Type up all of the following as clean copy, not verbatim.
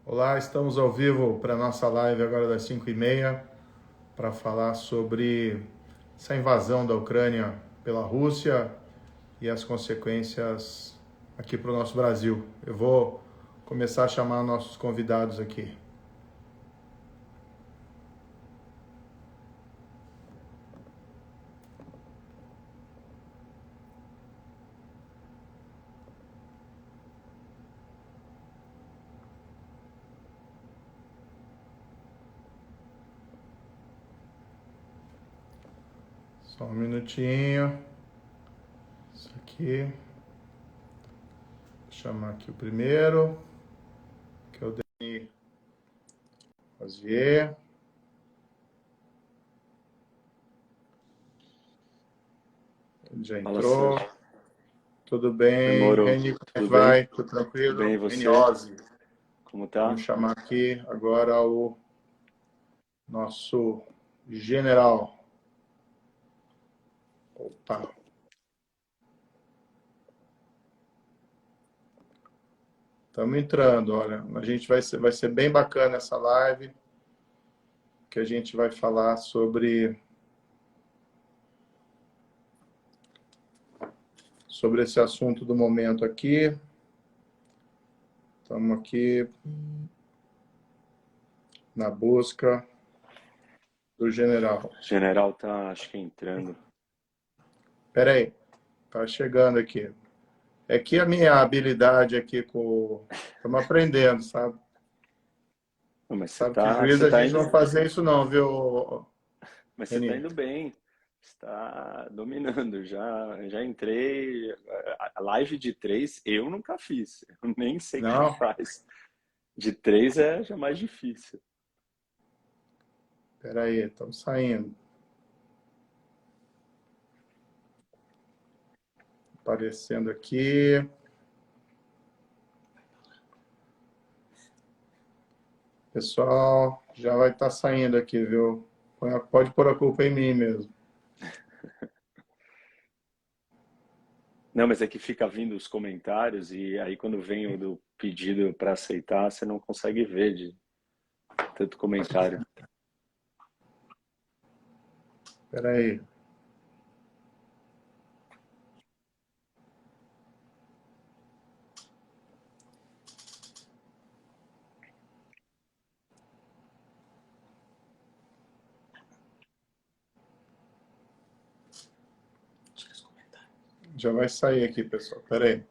Olá, estamos ao vivo para a nossa live agora das 5h30 para falar sobre essa invasão da Ucrânia pela Rússia e as consequências aqui para o nosso Brasil. Eu vou começar a chamar nossos convidados aqui. Só um minutinho. Isso aqui. Vou chamar aqui o primeiro, que é o Denis Rosier. Ele já entrou. Tudo bem? Moro, Reni, como é que tudo bem? vai? Tudo Tudo bem, e tranquilo? você? Eniose. Como tá? Vamos chamar aqui agora o nosso general. Opa. Estamos entrando, olha. A gente vai ser bem bacana essa live, que a gente vai falar sobre esse assunto do momento aqui. Estamos aqui na busca do general. O general tá, acho que entrando. Espera aí, tá chegando aqui. É que a minha habilidade aqui com... Estamos aprendendo, sabe? Não, Sabe que juiz a gente não indo, fazer isso não, viu, mas você tá Reni? indo bem. Está dominando. Já entrei. A live de três eu nunca fiz. Eu nem sei como Não? faz. De três é já mais difícil. Espera aí, estamos saindo. Aparecendo aqui. Pessoal, já vai estar saindo aqui, viu? Pode pôr a culpa em mim mesmo. Não, mas é que fica vindo os comentários e aí quando vem o do pedido para aceitar, você não consegue ver de tanto comentário. Espera aí. Já vai sair aqui, pessoal. Espera aí.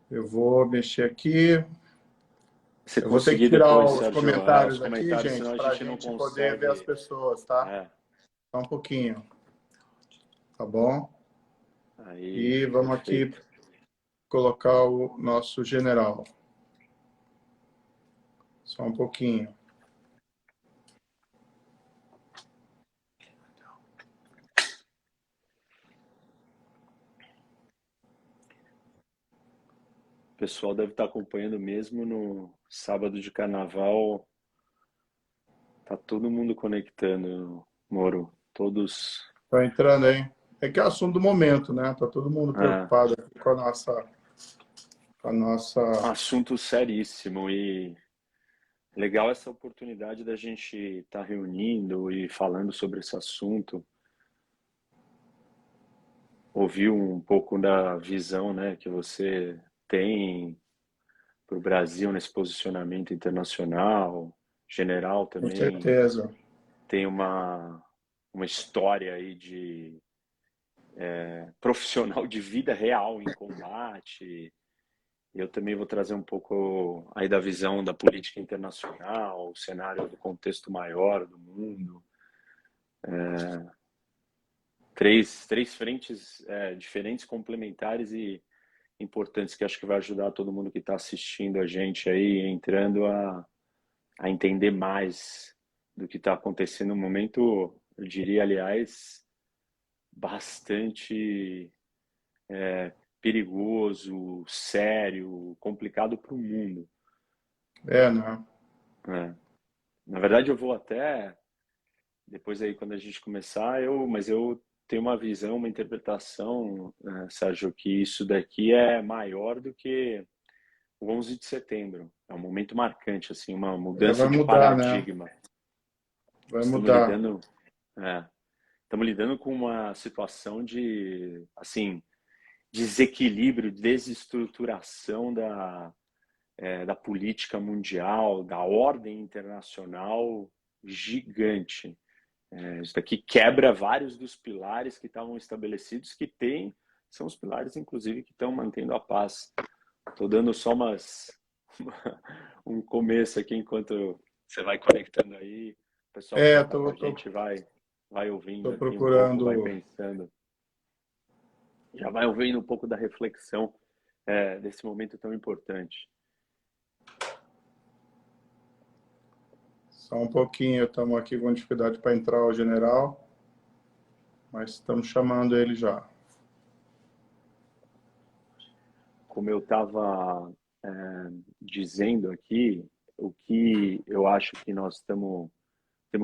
Eu vou mexer aqui. Se Eu vou ter que conseguir tirar depois, os Sérgio, os comentários aqui, comentários, gente, senão a para a gente não gente poder ver as consegue. pessoas, tá? É, Só um pouquinho, tá bom? aí, E vamos aqui perfeito. colocar o nosso general. Só um pouquinho. O pessoal deve estar acompanhando mesmo no sábado de carnaval. Tá todo mundo conectando, Moro. Todos. Tá entrando aí? É que é assunto do momento, né? Tá todo mundo É, preocupado aqui com a nossa... assunto seríssimo e legal essa oportunidade da gente estar reunindo e falando sobre esse assunto. Ouvir um pouco da visão, né, que você tem para o Brasil nesse posicionamento internacional, general Com também certeza. tem uma história aí de profissional de vida real em combate. Eu também vou trazer um pouco aí da visão da política internacional, o cenário do contexto maior do mundo. Três frentes diferentes, complementares e importantes que acho que vai ajudar todo mundo que está assistindo a gente aí, entrando a entender mais do que está acontecendo no momento, eu diria, aliás, bastante perigoso, sério, complicado para o mundo. É, né? Né? Na verdade, eu vou até depois aí quando a gente começar, mas eu tenho uma visão, uma interpretação, Sérgio, que isso daqui é maior do que o 11 de setembro. É um momento marcante, assim, uma mudança Vai de mudar, né? paradigma. Vai Estamos mudar. lidando, é, estamos lidando com uma situação de, assim, desequilíbrio, desestruturação da política mundial, da ordem internacional gigante. Isso daqui quebra vários dos pilares que estavam estabelecidos, são os pilares, inclusive, que estão mantendo a paz. Estou dando só um começo aqui enquanto você vai conectando aí, o pessoal que já está com a gente vai ouvindo tô aqui um pouco, vai procurando. pensando, já vai ouvindo um pouco da reflexão desse momento tão importante. Só um pouquinho, estamos aqui com dificuldade para entrar o general, mas estamos chamando ele já. Como eu estava dizendo aqui, o que eu acho que nós temos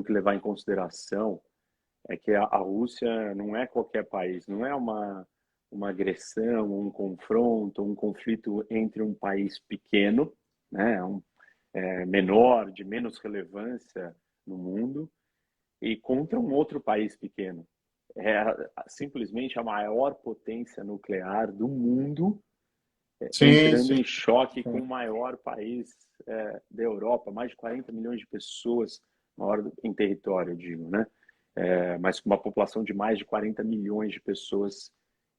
que levar em consideração é que a Rússia não é qualquer país, não é uma agressão, um confronto, um conflito entre um país pequeno, né, menor, de menos relevância no mundo, e contra um outro país pequeno. É simplesmente a maior potência nuclear do mundo, Sim, entrando sim. em choque com o maior país da Europa, mais de 40 milhões de pessoas, maior em território, eu digo, né? Mas com uma população de mais de 40 milhões de pessoas,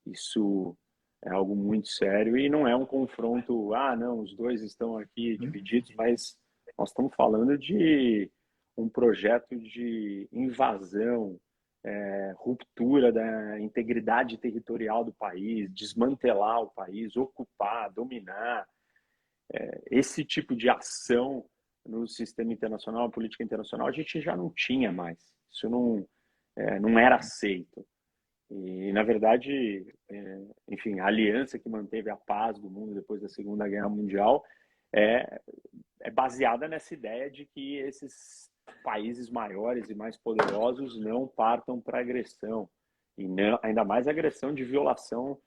isso é algo muito sério e não é um confronto, não, os dois estão aqui divididos, mas nós estamos falando de um projeto de invasão, ruptura da integridade territorial do país, desmantelar o país, ocupar, dominar. Esse tipo de ação no sistema internacional, na política internacional, a gente já não tinha mais. Isso não era aceito. E, na verdade, enfim, a aliança que manteve a paz do mundo depois da Segunda Guerra Mundial é, é baseada nessa ideia de que esses países maiores e mais poderosos não partam para agressão, e não, ainda mais agressão de violação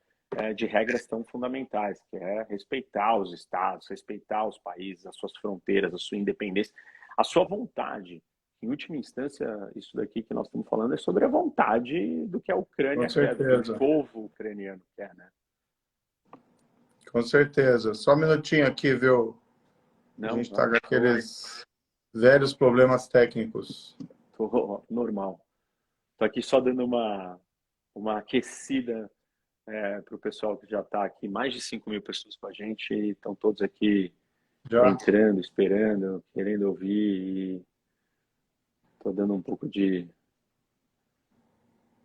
de regras tão fundamentais, que é respeitar os estados, respeitar os países, as suas fronteiras, a sua independência, a sua vontade. Em última instância, isso daqui que nós estamos falando é sobre a vontade do que a Com Ucrânia quer, do que o certeza. povo ucraniano quer, né? Com certeza. Só um minutinho aqui, viu? A Não, gente está com tô aqueles velhos problemas técnicos. normal. Tô aqui só dando uma aquecida para o pessoal que já está aqui. Mais de 5 mil pessoas com a gente e estão todos aqui Já? entrando, esperando, querendo ouvir. E tô dando um pouco de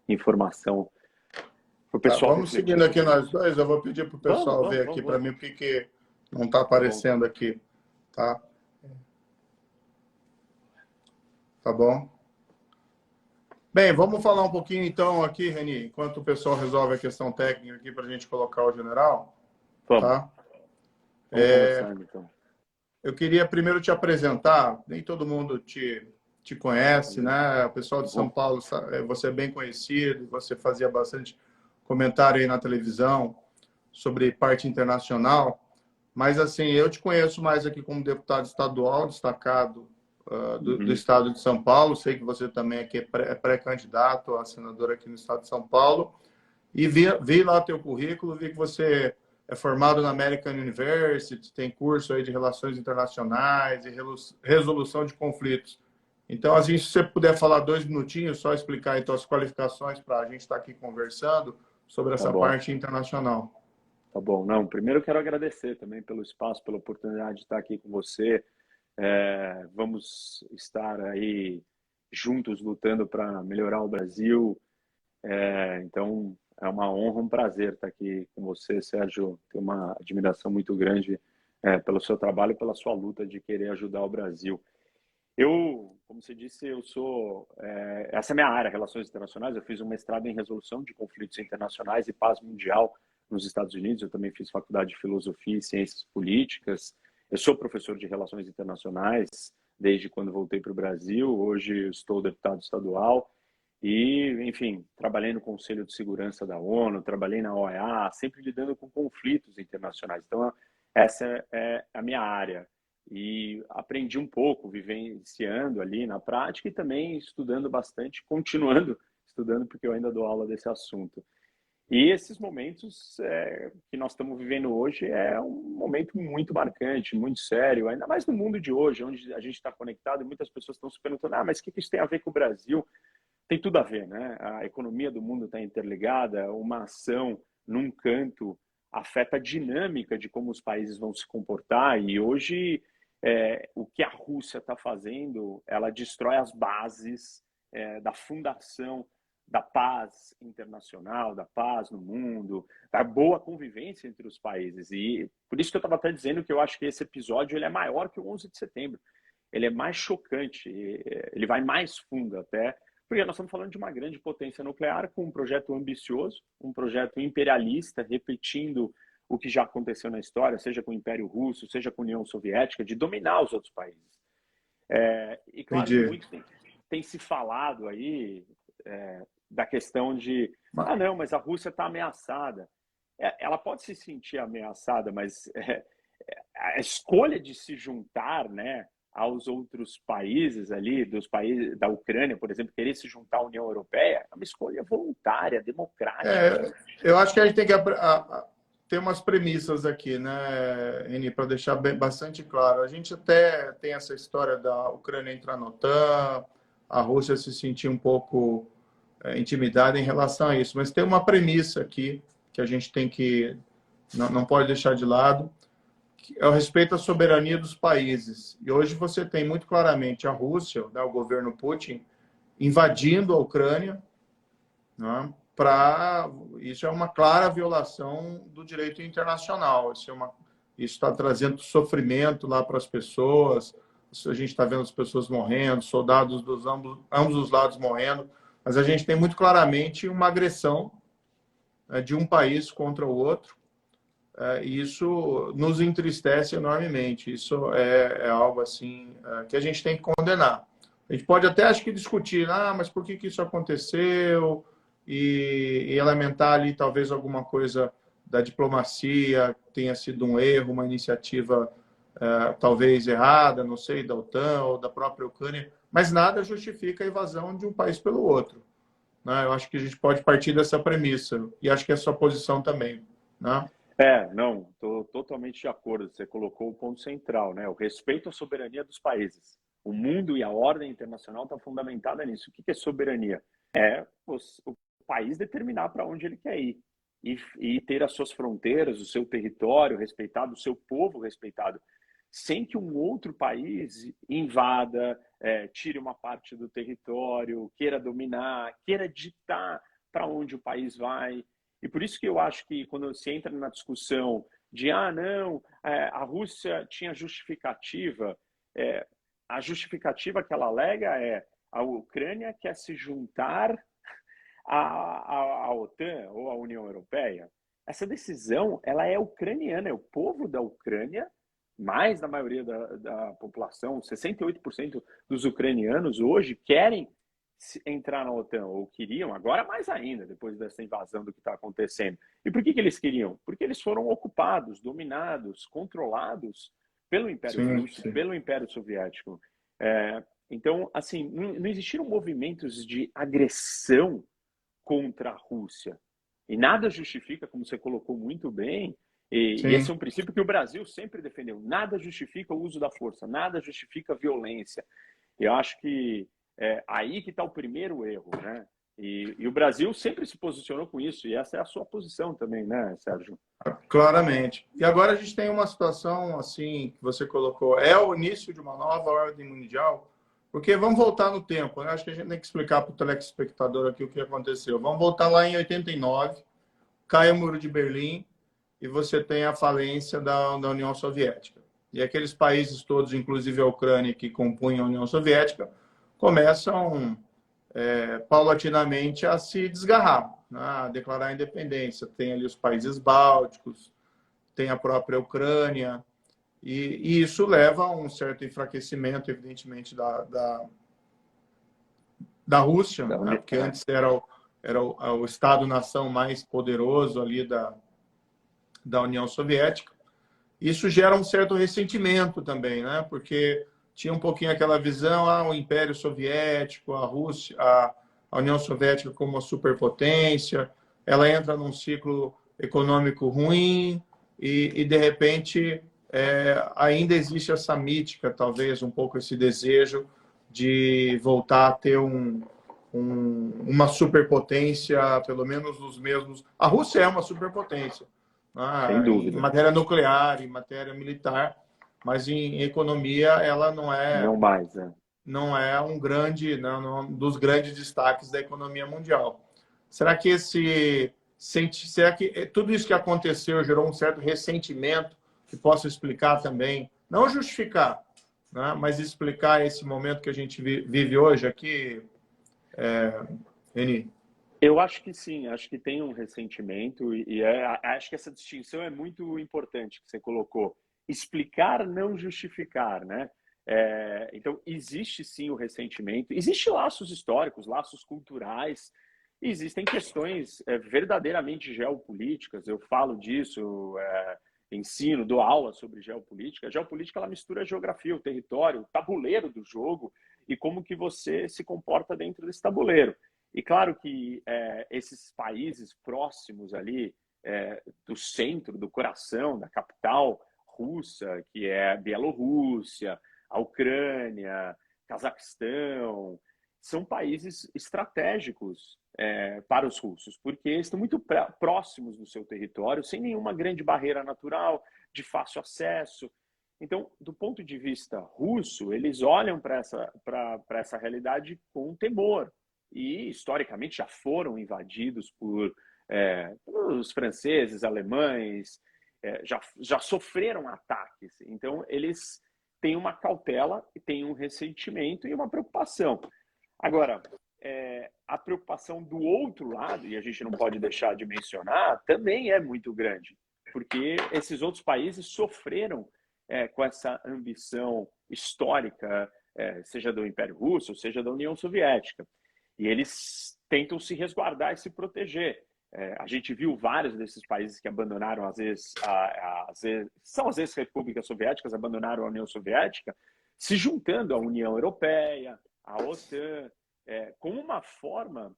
informação para o Tá, pessoal vamos refletir seguindo aqui sobre nós isso. dois. Eu vou pedir para o Vamos, pessoal vamos, ver aqui vamos, para vamos. mim porque que não está Tá bom, aparecendo aqui, tá? Tá bom? Bem, vamos falar um pouquinho então aqui, Reni, enquanto o pessoal resolve a questão técnica aqui para a gente colocar o general, vamos. tá? Vamos conversando então. Eu queria primeiro te apresentar, nem todo mundo te conhece, né? O pessoal de São Bom, Paulo, você é bem conhecido, você fazia bastante comentário aí na televisão sobre parte internacional, mas assim, eu te conheço mais aqui como deputado estadual, destacado do uhum. estado de São Paulo, sei que você também aqui é pré-candidato a senador aqui no estado de São Paulo, e vi lá teu currículo, vi que você é formado na American University, tem curso aí de relações internacionais e resolução de conflitos. Então, assim, se você puder falar 2 minutinhos, só explicar então as qualificações para a gente estar aqui conversando sobre Tá essa bom. parte internacional. Tá bom. Não, primeiro eu quero agradecer também pelo espaço, pela oportunidade de estar aqui com você. Vamos estar aí juntos lutando para melhorar o Brasil. Então, é uma honra, um prazer estar aqui com você, Sérgio. Tenho uma admiração muito grande pelo seu trabalho e pela sua luta de querer ajudar o Brasil. Eu, como você disse, essa é a minha área, Relações Internacionais. Eu fiz um mestrado em Resolução de Conflitos Internacionais e Paz Mundial nos Estados Unidos. Eu também fiz faculdade de Filosofia e Ciências Políticas. Eu sou professor de Relações Internacionais desde quando voltei para o Brasil. Hoje estou deputado estadual E, enfim, trabalhei no Conselho de Segurança da ONU, trabalhei na OEA, sempre lidando com conflitos internacionais. Então, essa é a minha área. E aprendi um pouco, vivenciando ali na prática e também estudando bastante, continuando estudando, porque eu ainda dou aula desse assunto. E esses momentos que nós estamos vivendo hoje é um momento muito marcante, muito sério, ainda mais no mundo de hoje, onde a gente está conectado e muitas pessoas estão se perguntando, mas o que isso tem a ver com o Brasil? Tem tudo a ver, né? A economia do mundo está interligada, uma ação num canto afeta a dinâmica de como os países vão se comportar e hoje o que a Rússia está fazendo, ela destrói as bases da fundação da paz internacional, da paz no mundo, da boa convivência entre os países. E por isso que eu estava até dizendo que eu acho que esse episódio ele é maior que o 11 de setembro. Ele é mais chocante, ele vai mais fundo até, porque nós estamos falando de uma grande potência nuclear com um projeto ambicioso, um projeto imperialista, repetindo o que já aconteceu na história, seja com o Império Russo, seja com a União Soviética, de dominar os outros países. E claro que Entendi. muito tem se falado aí da questão de, Mas, não, mas a Rússia está ameaçada. Ela pode se sentir ameaçada, mas a escolha de se juntar, né, aos outros países ali, dos países da Ucrânia, por exemplo, querer se juntar à União Europeia, é uma escolha voluntária, democrática. eu acho que a gente tem que ter umas premissas aqui, né, Reni, para deixar bastante claro. A gente até tem essa história da Ucrânia entrar na OTAN, a Rússia se sentir um pouco intimidada em relação a isso, mas tem uma premissa aqui que a gente tem que não pode deixar de lado, que é o respeito à soberania dos países. E hoje você tem muito claramente a Rússia, né, o governo Putin, invadindo a Ucrânia, né, isso é uma clara violação do direito internacional. Isso está trazendo sofrimento lá para as pessoas. A gente está vendo as pessoas morrendo, soldados dos ambos os lados morrendo, mas a gente tem muito claramente uma agressão de um país contra o outro. E isso nos entristece enormemente. Isso é algo assim que a gente tem que condenar. A gente pode até, acho que, discutir, mas por que isso aconteceu? E lamentar ali talvez alguma coisa da diplomacia tenha sido um erro, uma iniciativa talvez errada, não sei, da OTAN ou da própria Ucrânia, mas nada justifica a invasão de um país pelo outro, né? Eu acho que a gente pode partir dessa premissa, e acho que é a sua posição também, né? Não, estou totalmente de acordo. Você colocou o ponto central, né? O respeito à soberania dos países. O mundo e a ordem internacional está fundamentada nisso. O que é soberania? O país determinar para onde ele quer ir e ter as suas fronteiras, o seu território respeitado, o seu povo respeitado, sem que um outro país invada, tire uma parte do território, queira dominar, queira ditar para onde o país vai. E por isso que eu acho que quando se entra na discussão de, não, a Rússia tinha justificativa, a justificativa que ela alega é a Ucrânia quer se juntar à OTAN ou à União Europeia. Essa decisão ela é ucraniana, é o povo da Ucrânia, mais da maioria da população, 68% dos ucranianos hoje querem entrar na OTAN, ou queriam, agora mais ainda, depois dessa invasão do que está acontecendo. E por que eles queriam? Porque eles foram ocupados, dominados, controlados pelo Império Sim, Russo, sim. pelo Império Soviético. Então, assim, não existiram movimentos de agressão contra a Rússia. E nada justifica, como você colocou muito bem, e esse Sim. é um princípio que o Brasil sempre defendeu, nada justifica o uso da força, nada justifica a violência. Eu acho que aí que está o primeiro erro, né? E o Brasil sempre se posicionou com isso, e essa é a sua posição também, né, Sérgio? Claramente. E agora a gente tem uma situação assim que você colocou, é o início de uma nova ordem mundial, porque vamos voltar no tempo, né? Acho que a gente tem que explicar para o telespectador aqui o que aconteceu. Vamos voltar lá em 89, cai o Muro de Berlim e você tem a falência da União Soviética. E aqueles países todos, inclusive a Ucrânia, que compunham a União Soviética, começam paulatinamente a se desgarrar, né? A declarar a independência. Tem ali os países bálticos, tem a própria Ucrânia, e isso leva a um certo enfraquecimento, evidentemente, da Rússia, Da né? Uni... Porque antes era o Estado-nação mais poderoso ali da União Soviética. Isso gera um certo ressentimento também, né? Porque tinha um pouquinho aquela visão, o Império Soviético, a Rússia, a União Soviética como uma superpotência, ela entra num ciclo econômico ruim e de repente, ainda existe essa mítica, talvez, um pouco esse desejo de voltar a ter uma superpotência, pelo menos os mesmos. A Rússia é uma superpotência, Sem em dúvida. matéria nuclear, em matéria militar, mas em economia ela Não mais, né? não é um grande, não, um dos grandes destaques da economia mundial. Será que será que tudo isso que aconteceu gerou um certo ressentimento que possa explicar também, não justificar, né, mas explicar esse momento que a gente vive hoje aqui, Reni? Eu acho que sim, acho que tem um ressentimento acho que essa distinção é muito importante que você colocou. Explicar, não justificar, né? Então, existe sim o ressentimento, existem laços históricos, laços culturais, existem questões verdadeiramente geopolíticas, eu falo disso, ensino, dou aula sobre geopolítica. A geopolítica, ela mistura a geografia, o território, o tabuleiro do jogo e como que você se comporta dentro desse tabuleiro. E claro que esses países próximos ali do centro, do coração, da capital russa, que é a Bielorrússia, a Ucrânia, Cazaquistão, são países estratégicos para os russos, porque estão muito próximos do seu território, sem nenhuma grande barreira natural, de fácil acesso. Então, do ponto de vista russo, eles olham para essa realidade com temor, e historicamente já foram invadidos por os franceses, alemães, já sofreram ataques. Então, eles têm uma cautela, têm um ressentimento e uma preocupação. Agora, a preocupação do outro lado, e a gente não pode deixar de mencionar, também é muito grande, porque esses outros países sofreram com essa ambição histórica, seja do Império Russo, seja da União Soviética. E eles tentam se resguardar e se proteger. A gente viu vários desses países que abandonaram, são as ex-repúblicas soviéticas, abandonaram a União Soviética, se juntando à União Europeia, à OTAN, como uma forma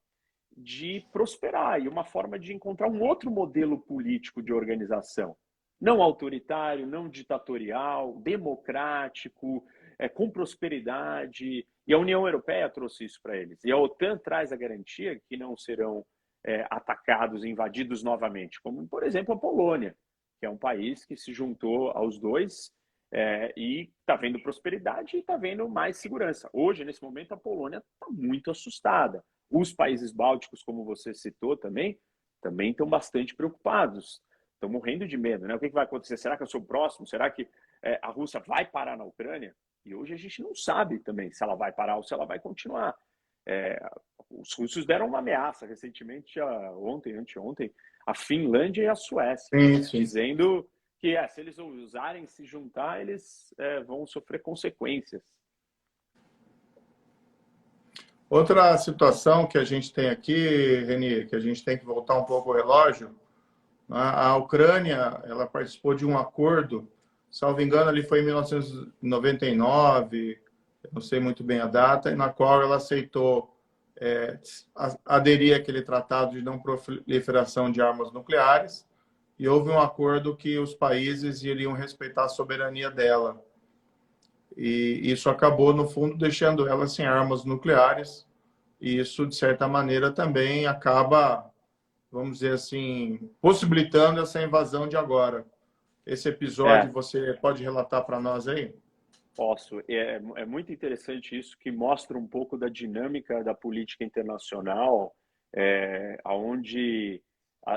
de prosperar e uma forma de encontrar um outro modelo político de organização. Não autoritário, não ditatorial, democrático, com prosperidade. E a União Europeia trouxe isso para eles. E a OTAN traz a garantia que não serão atacados, invadidos novamente, como, por exemplo, a Polônia, que é um país que se juntou aos dois e está vendo prosperidade e está vendo mais segurança. Hoje, nesse momento, a Polônia está muito assustada. Os países bálticos, como você citou também estão bastante preocupados. Estão morrendo de medo, né? O que vai acontecer? Será que eu sou o próximo? Será que a Rússia vai parar na Ucrânia? E hoje a gente não sabe também se ela vai parar ou se ela vai continuar. Os russos deram uma ameaça recentemente, ontem, anteontem, a Finlândia e a Suécia, Sim, sim. dizendo que se eles ousarem se juntar, eles vão sofrer consequências. Outra situação que a gente tem aqui, Reni, que a gente tem que voltar um pouco o relógio, a Ucrânia, ela participou de um acordo, salvo engano, ali foi em 1999, não sei muito bem a data, na qual ela aceitou aderir àquele tratado de não proliferação de armas nucleares, e houve um acordo que os países iriam respeitar a soberania dela. E isso acabou, no fundo, deixando ela sem armas nucleares, e isso, de certa maneira, também acaba, vamos dizer assim, possibilitando essa invasão de agora. Esse episódio você pode relatar para nós aí? Posso. É muito interessante isso, que mostra um pouco da dinâmica da política internacional, onde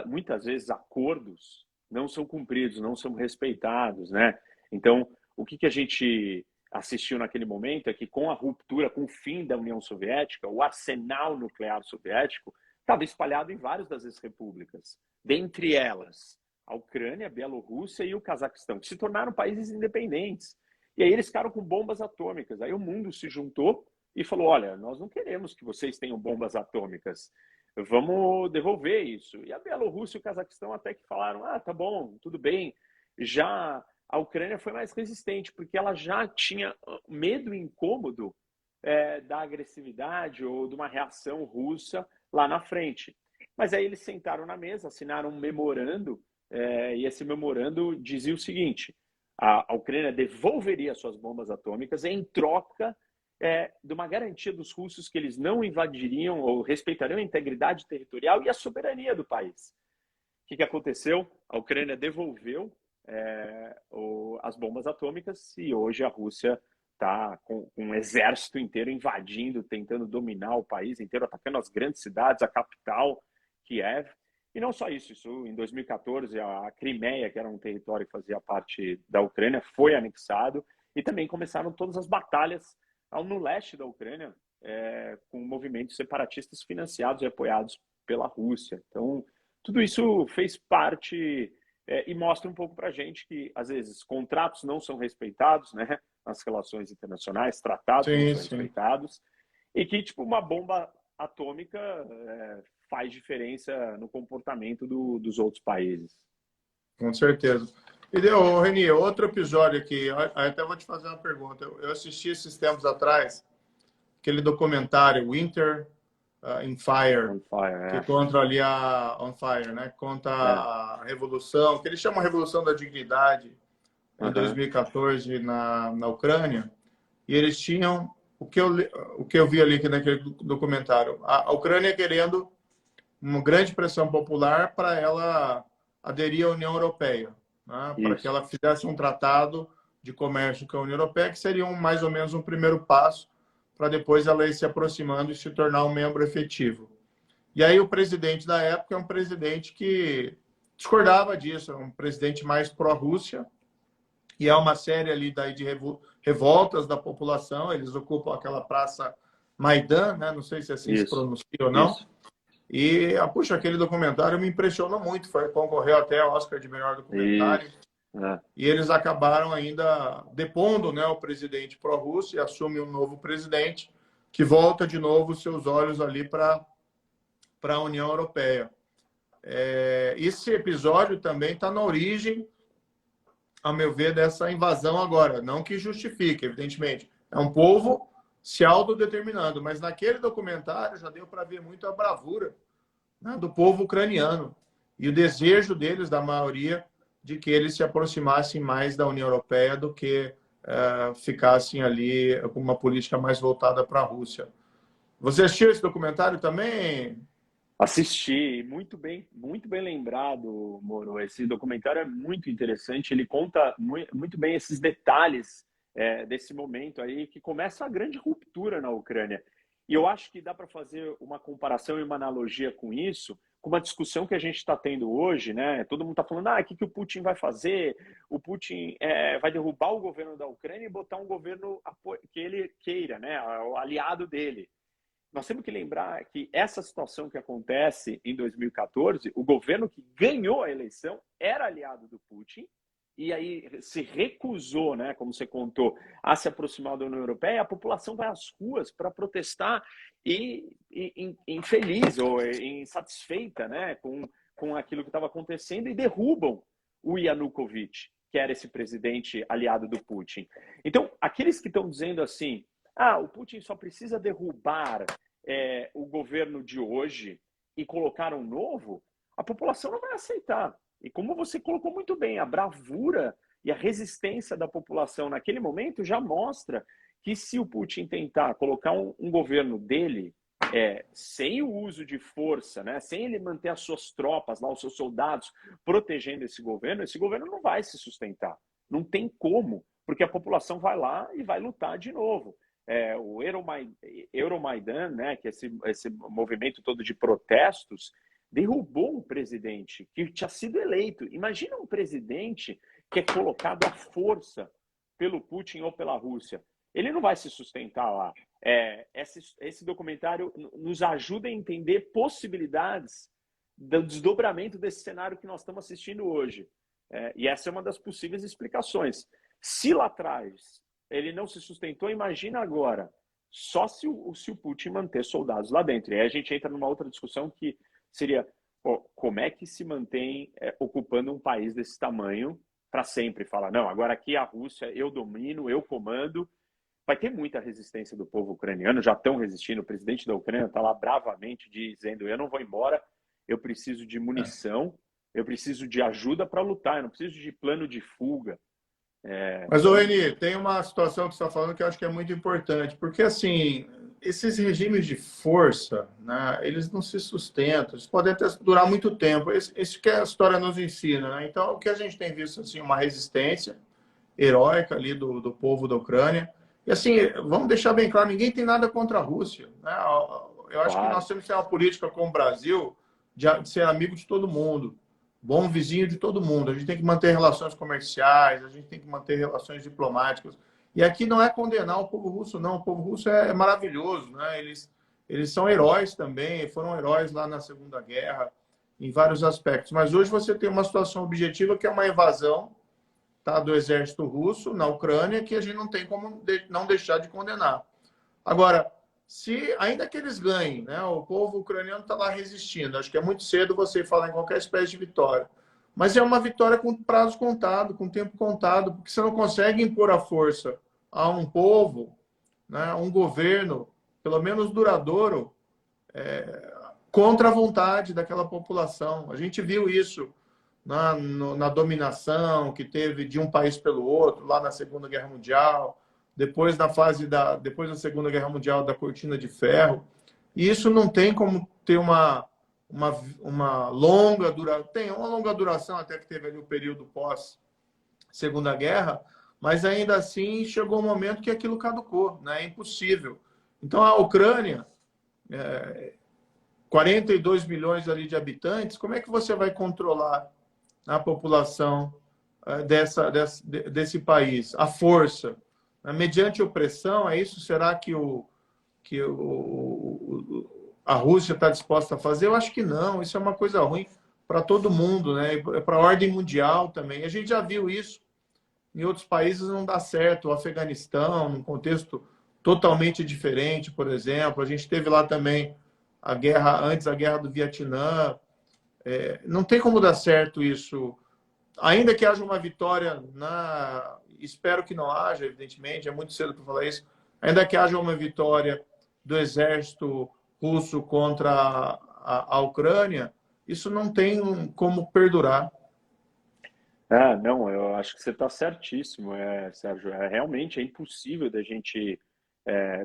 muitas vezes acordos não são cumpridos, não são respeitados, né? Então, o que a gente assistiu naquele momento é que, com a ruptura, com o fim da União Soviética, o arsenal nuclear soviético estava espalhado em várias das ex-repúblicas, dentre elas a Ucrânia, a Bielorrússia e o Cazaquistão, que se tornaram países independentes. E aí eles ficaram com bombas atômicas. Aí o mundo se juntou e falou, olha, nós não queremos que vocês tenham bombas atômicas, vamos devolver isso. E a Bielorrússia e o Cazaquistão até que falaram, tá bom, tudo bem. Já a Ucrânia foi mais resistente, porque ela já tinha medo e incômodo da agressividade ou de uma reação russa lá na frente. Mas aí eles sentaram na mesa, assinaram um memorando, e esse memorando dizia o seguinte, a Ucrânia devolveria suas bombas atômicas em troca de uma garantia dos russos que eles não invadiriam ou respeitariam a integridade territorial e a soberania do país. O que aconteceu? A Ucrânia devolveu as bombas atômicas e hoje a Rússia está com um exército inteiro invadindo, tentando dominar o país inteiro, atacando as grandes cidades, a capital, Kiev. E não só isso, em 2014 a Crimeia, que era um território que fazia parte da Ucrânia, foi anexado e também começaram todas as batalhas no leste da Ucrânia, com movimentos separatistas financiados e apoiados pela Rússia. Então, tudo isso fez parte e mostra um pouco para a gente que, às vezes, contratos não são respeitados, né, nas relações internacionais, tratados não são respeitados, e que, tipo, uma bomba atômica faz diferença no comportamento dos outros países. Com certeza. E deu, Reni, outro episódio aqui, até vou te fazer uma pergunta. Eu assisti esses tempos atrás aquele documentário Winter in Fire, que conta ali On Fire, né? Conta a revolução, que eles chamam a Revolução da Dignidade, em 2014 na Ucrânia. E eles tinham o que eu vi ali naquele documentário, a Ucrânia querendo uma grande pressão popular para ela aderir à União Europeia, né? Para que ela fizesse um tratado de comércio com a União Europeia, que seria mais ou menos um primeiro passo para depois ela ir se aproximando e se tornar um membro efetivo. E aí o presidente da época é um presidente que discordava disso, é um presidente mais pró-Rússia, e há uma série ali daí de revoltas da população, eles ocupam aquela praça Maidan, né? Não sei se assim se pronuncia ou não. E, puxa, aquele documentário me impressionou muito, concorreu até ao Oscar de melhor documentário. E eles acabaram ainda depondo, né, o presidente pró-Rússia e assume um novo presidente que volta de novo seus olhos ali para a União Europeia. Esse episódio também está na origem, a meu ver, dessa invasão agora. Não que justifique, evidentemente. É um povo se autodeterminando, mas naquele documentário já deu para ver muito a bravura, né, do povo ucraniano e o desejo deles, da maioria, de que eles se aproximassem mais da União Europeia do que ficassem ali com uma política mais voltada para a Rússia. Você assistiu esse documentário também? Assisti, muito bem lembrado, Moro. Esse documentário é muito interessante, ele conta muito bem esses detalhes desse momento aí, que começa a grande ruptura na Ucrânia. E eu acho que dá para fazer uma comparação e uma analogia com isso, com uma discussão que a gente está tendo hoje, né? Todo mundo está falando, o que o Putin vai fazer? O Putin vai derrubar o governo da Ucrânia e botar um governo que ele queira, né? O aliado dele. Nós temos que lembrar que essa situação que acontece em 2014, o governo que ganhou a eleição era aliado do Putin e aí se recusou, né, como você contou, a se aproximar da União Europeia. A população vai às ruas para protestar e infeliz ou insatisfeita, né, com aquilo que estava acontecendo, e derrubam o Yanukovych, que era esse presidente aliado do Putin. Então, aqueles que estão dizendo assim, o Putin só precisa derrubar o governo de hoje e colocar um novo, a população não vai aceitar. E como você colocou muito bem, a bravura e a resistência da população naquele momento já mostra que se o Putin tentar colocar um governo dele sem o uso de força, né, sem ele manter as suas tropas lá, os seus soldados protegendo esse governo não vai se sustentar. Não tem como, porque a população vai lá e vai lutar de novo. O Euromaidan, né, que é esse movimento todo de protestos, derrubou um presidente que tinha sido eleito. Imagina um presidente que é colocado à força pelo Putin ou pela Rússia. Ele não vai se sustentar lá. Esse documentário nos ajuda a entender possibilidades do desdobramento desse cenário que nós estamos assistindo hoje. E essa é uma das possíveis explicações. Se lá atrás ele não se sustentou, imagina agora. só se o Putin manter soldados lá dentro. E aí a gente entra numa outra discussão que seria como é que se mantém ocupando um país desse tamanho para sempre? Fala, não, agora aqui a Rússia, eu domino, eu comando. Vai ter muita resistência do povo ucraniano, já estão resistindo. O presidente da Ucrânia está lá bravamente dizendo: eu não vou embora, eu preciso de munição, eu preciso de ajuda para lutar, eu não preciso de plano de fuga. Mas, ô Reni, tem uma situação que você está falando que eu acho que é muito importante, porque, assim, esses regimes de força, né, eles não se sustentam, eles podem até durar muito tempo. Isso que a história nos ensina, né? Então, o que a gente tem visto, assim, uma resistência heróica ali do povo da Ucrânia. E, assim, vamos deixar bem claro, ninguém tem nada contra a Rússia, né? Eu acho que nós temos que ter uma política como o Brasil de ser amigo de todo mundo, bom vizinho de todo mundo. A gente tem que manter relações comerciais, a gente tem que manter relações diplomáticas. E aqui não é condenar o povo russo, não. O povo russo é maravilhoso, né? Eles são heróis também, foram heróis lá na Segunda Guerra, em vários aspectos. Mas hoje você tem uma situação objetiva que é uma invasão, tá, do exército russo na Ucrânia, que a gente não tem como não deixar de condenar. Agora, se ainda que eles ganhem, né, o povo ucraniano está lá resistindo. Acho que é muito cedo você falar em qualquer espécie de vitória. Mas é uma vitória com prazo contado, com tempo contado, porque você não consegue impor a força a um povo, né, um governo, pelo menos duradouro, contra a vontade daquela população. A gente viu isso na dominação que teve de um país pelo outro, lá na Segunda Guerra Mundial, depois depois da Segunda Guerra Mundial, da Cortina de Ferro. E isso não tem como ter uma longa duração. Tem uma longa duração, até que teve ali o período pós-Segunda Guerra, mas ainda assim chegou um momento que aquilo caducou, né? É impossível. Então a Ucrânia, 42 milhões ali de habitantes, como é que você vai controlar a população desse país? A força, mediante opressão, é isso? Será que a Rússia está disposta a fazer? Eu acho que não. Isso é uma coisa ruim para todo mundo, né? Para a ordem mundial também. A gente já viu isso em outros países, não dá certo. O Afeganistão, num contexto totalmente diferente, por exemplo. A gente teve lá também antes a guerra do Vietnã. Não tem como dar certo isso. Ainda que haja uma vitória, espero que não haja, evidentemente, é muito cedo para falar isso. Ainda que haja uma vitória do exército russo contra a Ucrânia, isso não tem como perdurar. Não, eu acho que você está certíssimo, Sérgio. Realmente é impossível da gente,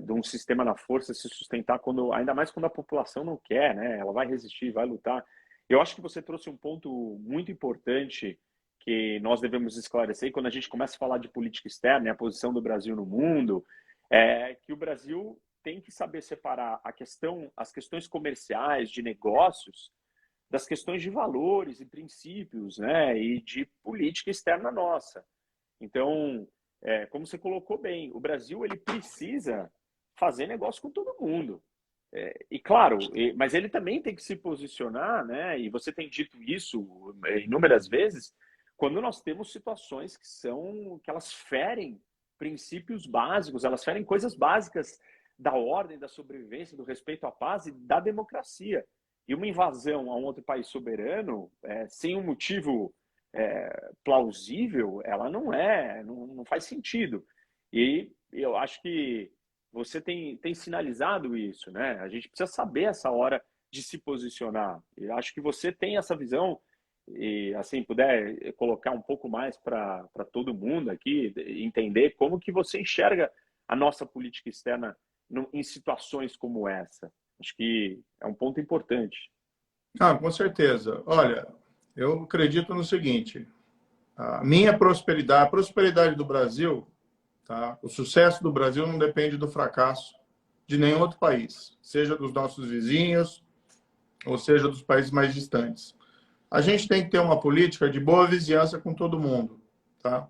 de um sistema na força, se sustentar, ainda mais quando a população não quer, né? Ela vai resistir, vai lutar. Eu acho que você trouxe um ponto muito importante que nós devemos esclarecer, e quando a gente começa a falar de política externa e a posição do Brasil no mundo, é que o Brasil tem que saber separar as questões comerciais, de negócios, das questões de valores e princípios, né, e de política externa nossa. Então, como você colocou bem, o Brasil ele precisa fazer negócio com todo mundo. E claro, mas ele também tem que se posicionar, né, e você tem dito isso inúmeras vezes, quando nós temos situações que elas ferem princípios básicos, elas ferem coisas básicas da ordem, da sobrevivência, do respeito à paz e da democracia. E uma invasão a um outro país soberano, sem um motivo plausível, ela não faz sentido. E eu acho que você tem sinalizado isso, né? A gente precisa saber essa hora de se posicionar. E acho que você tem essa visão e, assim, puder colocar um pouco mais para todo mundo aqui, entender como que você enxerga a nossa política externa em situações como essa. Acho que é um ponto importante. Com certeza. Olha, eu acredito no seguinte, a prosperidade do Brasil, tá? O sucesso do Brasil não depende do fracasso de nenhum outro país, seja dos nossos vizinhos ou seja dos países mais distantes. A gente tem que ter uma política de boa vizinhança com todo mundo, tá?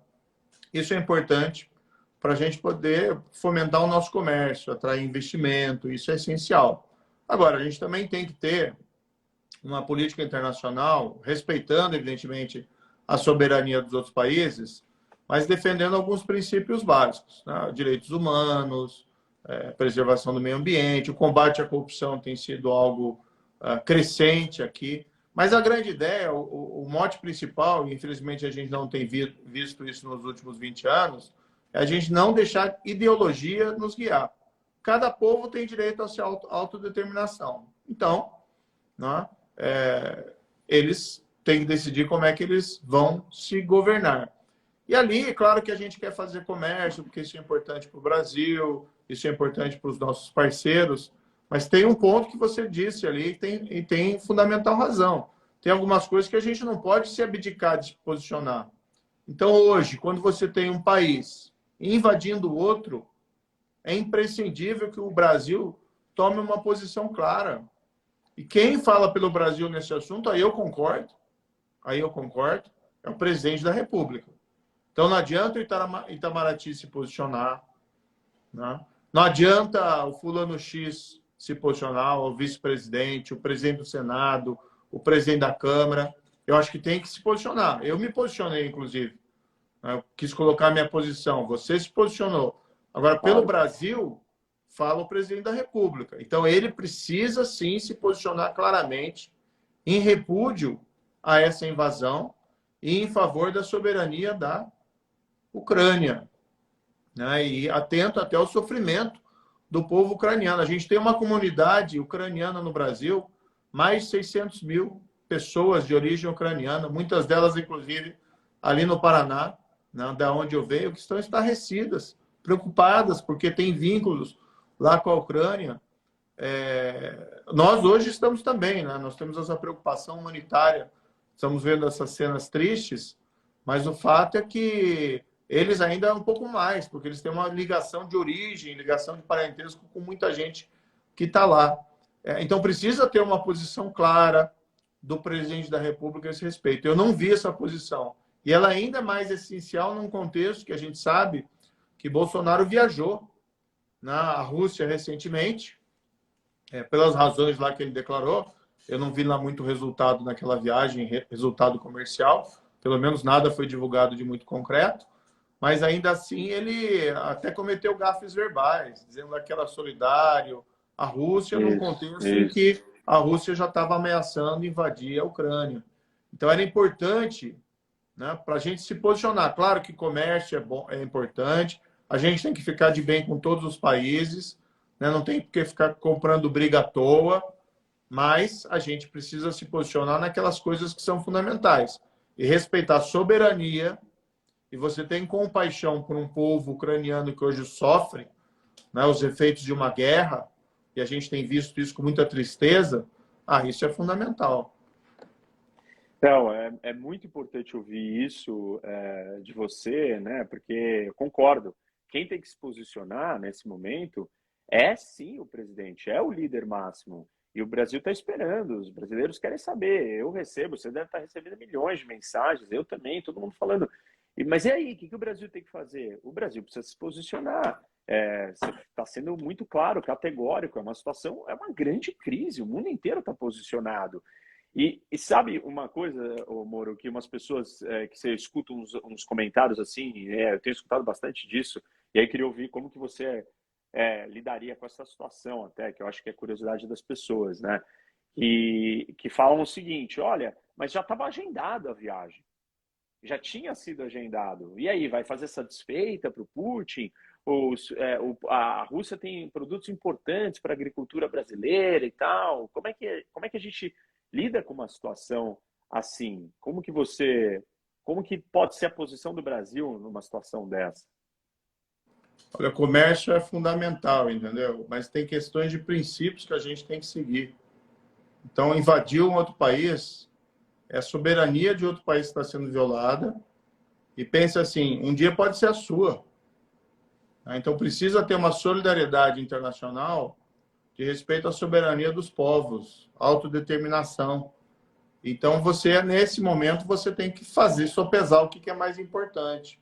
Isso é importante para a gente poder fomentar o nosso comércio, atrair investimento, isso é essencial. Agora, a gente também tem que ter uma política internacional, respeitando, evidentemente, a soberania dos outros países, mas defendendo alguns princípios básicos, né? Direitos humanos, preservação do meio ambiente, o combate à corrupção tem sido algo crescente aqui. Mas a grande ideia, o mote principal, e infelizmente a gente não tem visto isso nos últimos 20 anos, é a gente não deixar ideologia nos guiar. Cada povo tem direito à sua autodeterminação. Então, né, eles têm que decidir como é que eles vão se governar. E ali, é claro que a gente quer fazer comércio, porque isso é importante para o Brasil, isso é importante para os nossos parceiros, mas tem um ponto que você disse ali e tem fundamental razão. Tem algumas coisas que a gente não pode se abdicar de se posicionar. Então, hoje, quando você tem um país invadindo o outro, é imprescindível que o Brasil tome uma posição clara. E quem fala pelo Brasil nesse assunto, aí eu concordo, é o presidente da República. Então, não adianta o Itamaraty se posicionar, né? Não adianta o fulano X se posicionar, o vice-presidente, o presidente do Senado, o presidente da Câmara. Eu acho que tem que se posicionar. Eu me posicionei, inclusive. Eu quis colocar a minha posição. Você se posicionou. Agora, pelo Brasil, fala o presidente da República. Então, ele precisa, sim, se posicionar claramente em repúdio a essa invasão e em favor da soberania da Ucrânia, né? E atento até ao sofrimento do povo ucraniano. A gente tem uma comunidade ucraniana no Brasil, mais de 600 mil pessoas de origem ucraniana, muitas delas, inclusive, ali no Paraná, né, da onde eu venho, que estão estarrecidas, preocupadas, porque tem vínculos lá com a Ucrânia. Nós hoje estamos também, né? Nós temos essa preocupação humanitária, estamos vendo essas cenas tristes, mas o fato é que eles ainda um pouco mais, porque eles têm uma ligação de origem, ligação de parentesco com muita gente que está lá. Então, precisa ter uma posição clara do presidente da República a esse respeito. Eu não vi essa posição. E ela ainda é mais essencial num contexto que a gente sabe que Bolsonaro viajou na Rússia recentemente, pelas razões lá que ele declarou. Eu não vi lá muito resultado naquela viagem, resultado comercial. Pelo menos nada foi divulgado de muito concreto. Mas ainda assim ele até cometeu gafes verbais, dizendo que era solidário à Rússia, num contexto em que a Rússia já estava ameaçando invadir a Ucrânia. Então era importante, né, para a gente se posicionar. Claro que comércio é bom, é importante, a gente tem que ficar de bem com todos os países, né, não tem que ficar comprando briga à toa, mas a gente precisa se posicionar naquelas coisas que são fundamentais e respeitar a soberania. E você tem compaixão por um povo ucraniano que hoje sofre, né, os efeitos de uma guerra, e a gente tem visto isso com muita tristeza, isso é fundamental. Então, é muito importante ouvir isso de você, né? Porque eu concordo. Quem tem que se posicionar nesse momento é sim o presidente, é o líder máximo. E o Brasil está esperando, os brasileiros querem saber. Eu recebo, você deve estar recebendo milhões de mensagens, eu também, todo mundo falando. Mas e aí, o que o Brasil tem que fazer? O Brasil precisa se posicionar. Está sendo muito claro, categórico, é uma situação, é uma grande crise, o mundo inteiro está posicionado. E sabe uma coisa, Moro, que umas pessoas que você escuta uns comentários assim, eu tenho escutado bastante disso, e aí queria ouvir como que você lidaria com essa situação até, que eu acho que é curiosidade das pessoas, né? Que falam o seguinte, olha, mas já estava agendada a viagem. Já tinha sido agendado. E aí, vai fazer essa desfeita para o Putin? A Rússia tem produtos importantes para a agricultura brasileira e tal. Como é que a gente lida com uma situação assim? Como que pode ser a posição do Brasil numa situação dessa? Olha, comércio é fundamental, entendeu? Mas tem questões de princípios que a gente tem que seguir. Então, invadir um outro país, a soberania de outro país está sendo violada. E pense assim, um dia pode ser a sua. Então, precisa ter uma solidariedade internacional de respeito à soberania dos povos, autodeterminação. Então, nesse momento, você tem que sopesar o que é mais importante.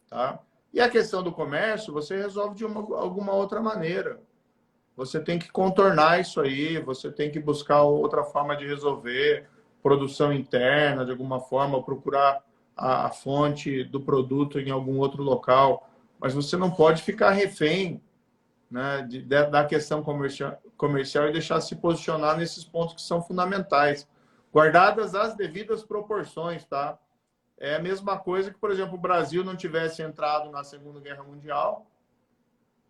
Tá? E a questão do comércio, você resolve de alguma outra maneira. Você tem que contornar isso aí, você tem que buscar outra forma de resolver, produção interna, de alguma forma, procurar a fonte do produto em algum outro local. Mas você não pode ficar refém, né, da questão comercial e deixar se posicionar nesses pontos que são fundamentais, guardadas as devidas proporções, tá? É a mesma coisa que, por exemplo, o Brasil não tivesse entrado na Segunda Guerra Mundial,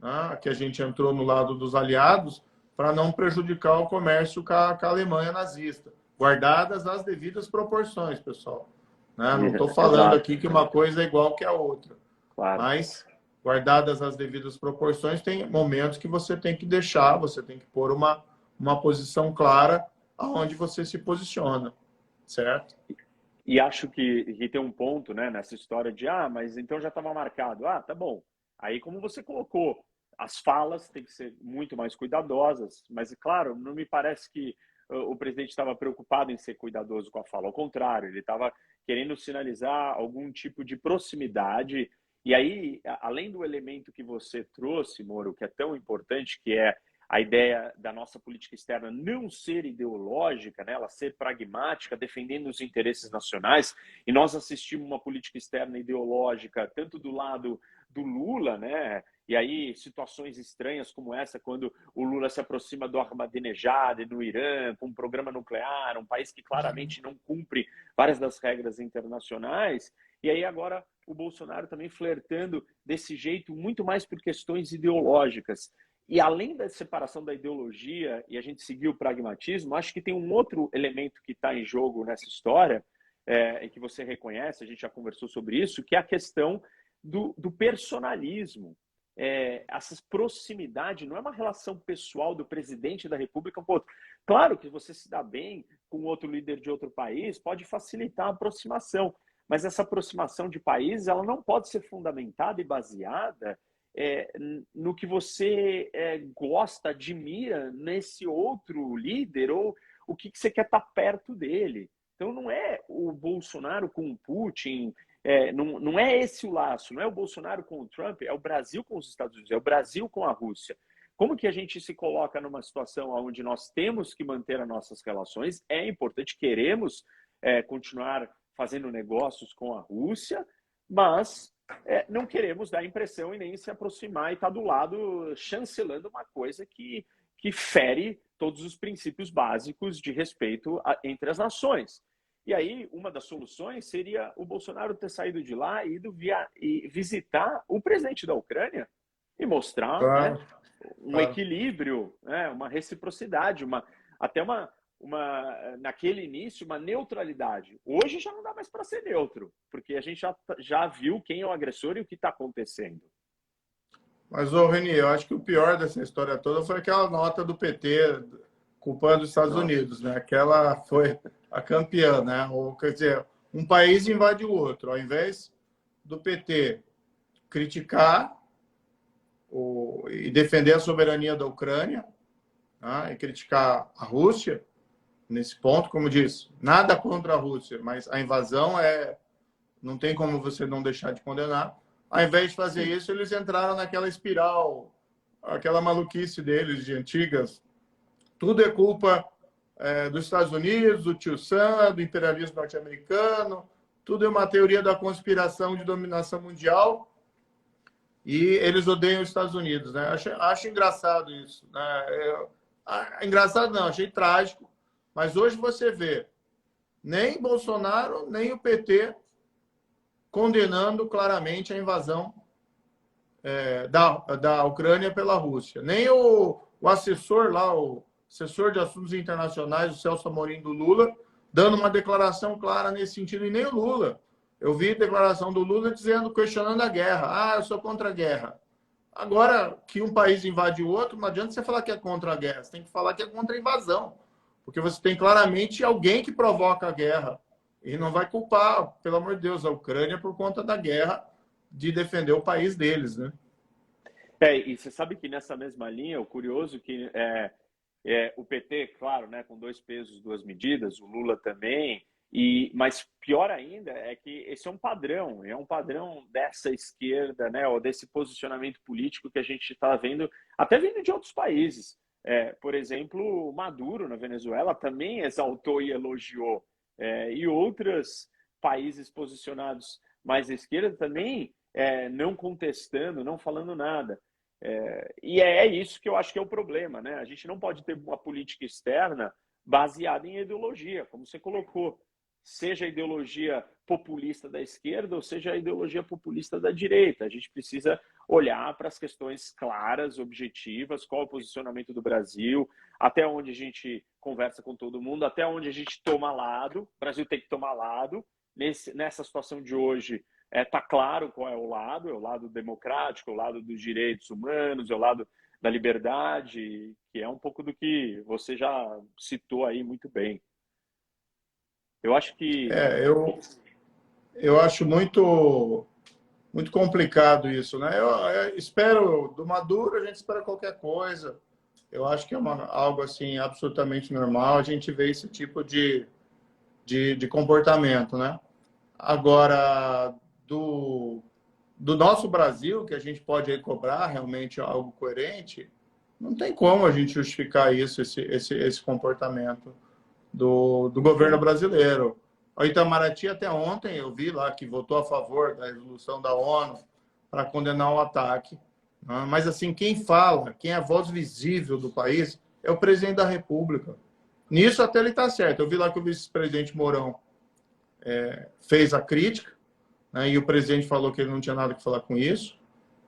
né, que a gente entrou no lado dos aliados, para não prejudicar o comércio com a Alemanha nazista. Guardadas as devidas proporções, pessoal. Né? Não estou falando Exato, aqui que uma coisa é igual que a outra, claro. mas guardadas as devidas proporções, tem momentos que você tem que deixar, você tem que pôr uma posição clara aonde você se posiciona, certo? E acho que tem um ponto, né, nessa história de, mas então já estava marcado. Tá bom. Aí, como você colocou, as falas têm que ser muito mais cuidadosas, mas, claro, não me parece que o presidente estava preocupado em ser cuidadoso com a fala. Ao contrário, ele estava querendo sinalizar algum tipo de proximidade. E aí, além do elemento que você trouxe, Moro, que é tão importante, que é a ideia da nossa política externa não ser ideológica, né, ela ser pragmática, defendendo os interesses nacionais, e nós assistimos uma política externa ideológica, tanto do lado do Lula, né, e aí situações estranhas como essa, quando o Lula se aproxima do Ahmadinejad no Irã, com um programa nuclear, um país que claramente não cumpre várias das regras internacionais, e aí agora o Bolsonaro também flertando desse jeito, muito mais por questões ideológicas. E além da separação da ideologia e a gente seguir o pragmatismo, acho que tem um outro elemento que está em jogo nessa história, e que você reconhece, a gente já conversou sobre isso, que é a questão do personalismo. Essa proximidade não é uma relação pessoal do presidente da República com o outro. Claro que você se dá bem com outro líder de outro país pode facilitar a aproximação, mas essa aproximação de países ela não pode ser fundamentada e baseada no que você gosta, admira nesse outro líder ou o que você quer estar perto dele. Então não é o Bolsonaro com o Putin, não é esse o laço, não é o Bolsonaro com o Trump, é o Brasil com os Estados Unidos, é o Brasil com a Rússia. Como que a gente se coloca numa situação onde nós temos que manter as nossas relações? É importante, queremos continuar fazendo negócios com a Rússia, mas não queremos dar impressão e nem se aproximar e estar do lado chancelando uma coisa que fere todos os princípios básicos de respeito entre as nações. E aí, uma das soluções seria o Bolsonaro ter saído de lá e ido e visitar o presidente da Ucrânia e mostrar, né, Claro, um claro. equilíbrio, né, uma reciprocidade, até naquele início, uma neutralidade. Hoje já não dá mais para ser neutro, porque a gente já viu quem é o agressor e o que está acontecendo. Mas, ô Reni, eu acho que o pior dessa história toda foi aquela nota do PT culpando os Estados Nossa. Unidos, né? Aquela foi a campeã, né? Ou, quer dizer, um país invade o outro. Ao invés do PT criticar e defender a soberania da Ucrânia, né? E criticar a Rússia, nesse ponto, como disse, nada contra a Rússia, mas a invasão não tem como você não deixar de condenar. Ao invés de fazer isso, eles entraram naquela espiral, aquela maluquice deles de antigas. Tudo é culpa dos Estados Unidos, do tio Sam, do imperialismo norte-americano. Tudo é uma teoria da conspiração de dominação mundial. E eles odeiam os Estados Unidos, né? Acho engraçado isso, né? Engraçado não, achei trágico. Mas hoje você vê nem Bolsonaro, nem o PT condenando claramente a invasão da Ucrânia pela Rússia. Nem o assessor lá, o assessor de assuntos internacionais, o Celso Amorim do Lula, dando uma declaração clara nesse sentido, e nem o Lula. Eu vi a declaração do Lula dizendo, questionando a guerra. Eu sou contra a guerra. Agora que um país invade o outro, não adianta você falar que é contra a guerra, você tem que falar que é contra a invasão. Porque você tem claramente alguém que provoca a guerra. E não vai culpar, pelo amor de Deus, a Ucrânia por conta da guerra de defender o país deles, né? E você sabe que nessa mesma linha, o curioso que o PT, claro, né, com dois pesos, duas medidas, o Lula também, mas pior ainda é que esse é um padrão dessa esquerda, né, ou desse posicionamento político que a gente está vendo, até vindo de outros países. Por exemplo, Maduro, na Venezuela, também exaltou e elogiou, e outros países posicionados mais à esquerda também não contestando, não falando nada. E é isso que eu acho que é o problema, né? A gente não pode ter uma política externa baseada em ideologia, como você colocou, seja a ideologia populista da esquerda ou seja a ideologia populista da direita. A gente precisa olhar para as questões claras, objetivas, qual é o posicionamento do Brasil, até onde a gente conversa com todo mundo, até onde a gente toma lado. O Brasil tem que tomar lado. Nessa situação de hoje, está claro qual é o lado democrático, o lado dos direitos humanos, é o lado da liberdade, que é um pouco do que você já citou aí muito bem. Eu acho que... Eu acho muito complicado isso, né? Eu espero do Maduro, a gente espera qualquer coisa. Eu acho que é algo assim absolutamente normal a gente ver esse tipo de comportamento, né? Agora, do nosso Brasil, que a gente pode aí cobrar realmente algo coerente, não tem como a gente justificar isso, esse comportamento do governo brasileiro. O Itamaraty, até ontem, eu vi lá que votou a favor da resolução da ONU para condenar o ataque. Né? Mas, assim, quem fala, quem é a voz visível do país, é o presidente da República. Nisso até ele está certo. Eu vi lá que o vice-presidente Mourão fez a crítica, né? E o presidente falou que ele não tinha nada que falar com isso.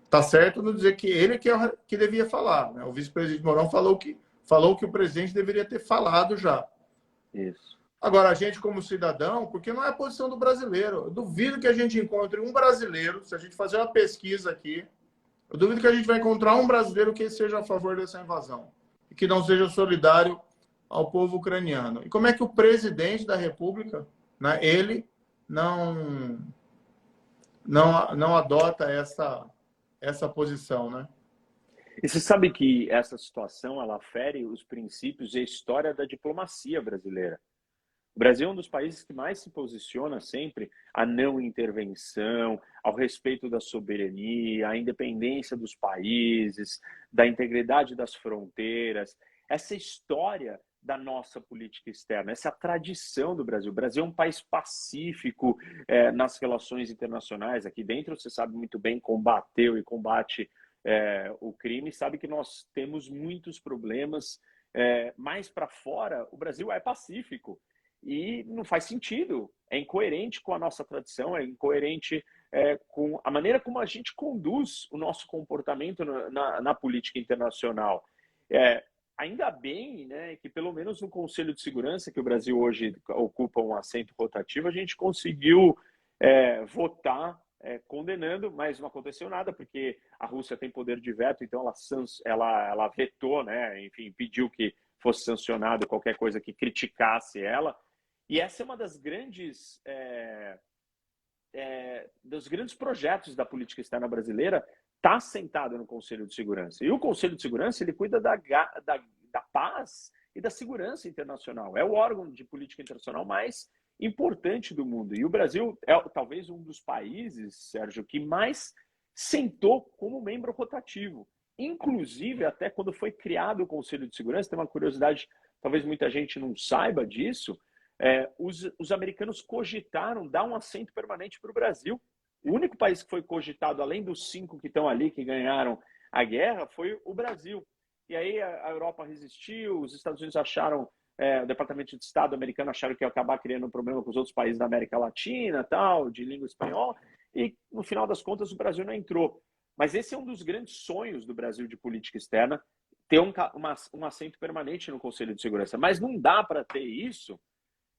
Está certo não dizer que ele que devia falar. Né? O vice-presidente Mourão falou que o presidente deveria ter falado já. Isso. Agora, a gente como cidadão, porque não é a posição do brasileiro. Eu duvido que a gente encontre um brasileiro, se a gente fazer uma pesquisa aqui, eu duvido que a gente vai encontrar um brasileiro que seja a favor dessa invasão e que não seja solidário ao povo ucraniano. E como é que o presidente da República, né, ele não adota essa posição, né? E você sabe que essa situação ela fere os princípios e a história da diplomacia brasileira. O Brasil é um dos países que mais se posiciona sempre à não intervenção, ao respeito da soberania, à independência dos países, da integridade das fronteiras. Essa história da nossa política externa, essa tradição do Brasil. O Brasil é um país pacífico nas relações internacionais. Aqui dentro, você sabe muito bem, combateu e combate o crime, sabe que nós temos muitos problemas. Mais para fora, o Brasil é pacífico. E não faz sentido, é incoerente com a nossa tradição, é incoerente com a maneira como a gente conduz o nosso comportamento na política internacional. Ainda bem, né, que pelo menos no Conselho de Segurança, que o Brasil hoje ocupa um assento rotativo, a gente conseguiu votar condenando, mas não aconteceu nada, porque a Rússia tem poder de veto, então ela vetou, né, enfim, pediu que fosse sancionado qualquer coisa que criticasse ela. E essa é uma dos grandes projetos da política externa brasileira, está sentado no Conselho de Segurança. E o Conselho de Segurança ele cuida da paz e da segurança internacional. É o órgão de política internacional mais importante do mundo. E o Brasil é talvez um dos países, Sérgio, que mais sentou como membro rotativo. Inclusive, até quando foi criado o Conselho de Segurança, tem uma curiosidade, talvez muita gente não saiba disso, os americanos cogitaram dar um assento permanente para o Brasil. O único país que foi cogitado, além dos 5 que estão ali, que ganharam a guerra, foi o Brasil. E aí a Europa resistiu, os Estados Unidos acharam, o Departamento de Estado americano acharam que ia acabar criando um problema com os outros países da América Latina, tal, de língua espanhola, e no final das contas o Brasil não entrou. Mas esse é um dos grandes sonhos do Brasil de política externa, ter um assento permanente no Conselho de Segurança. Mas não dá para ter isso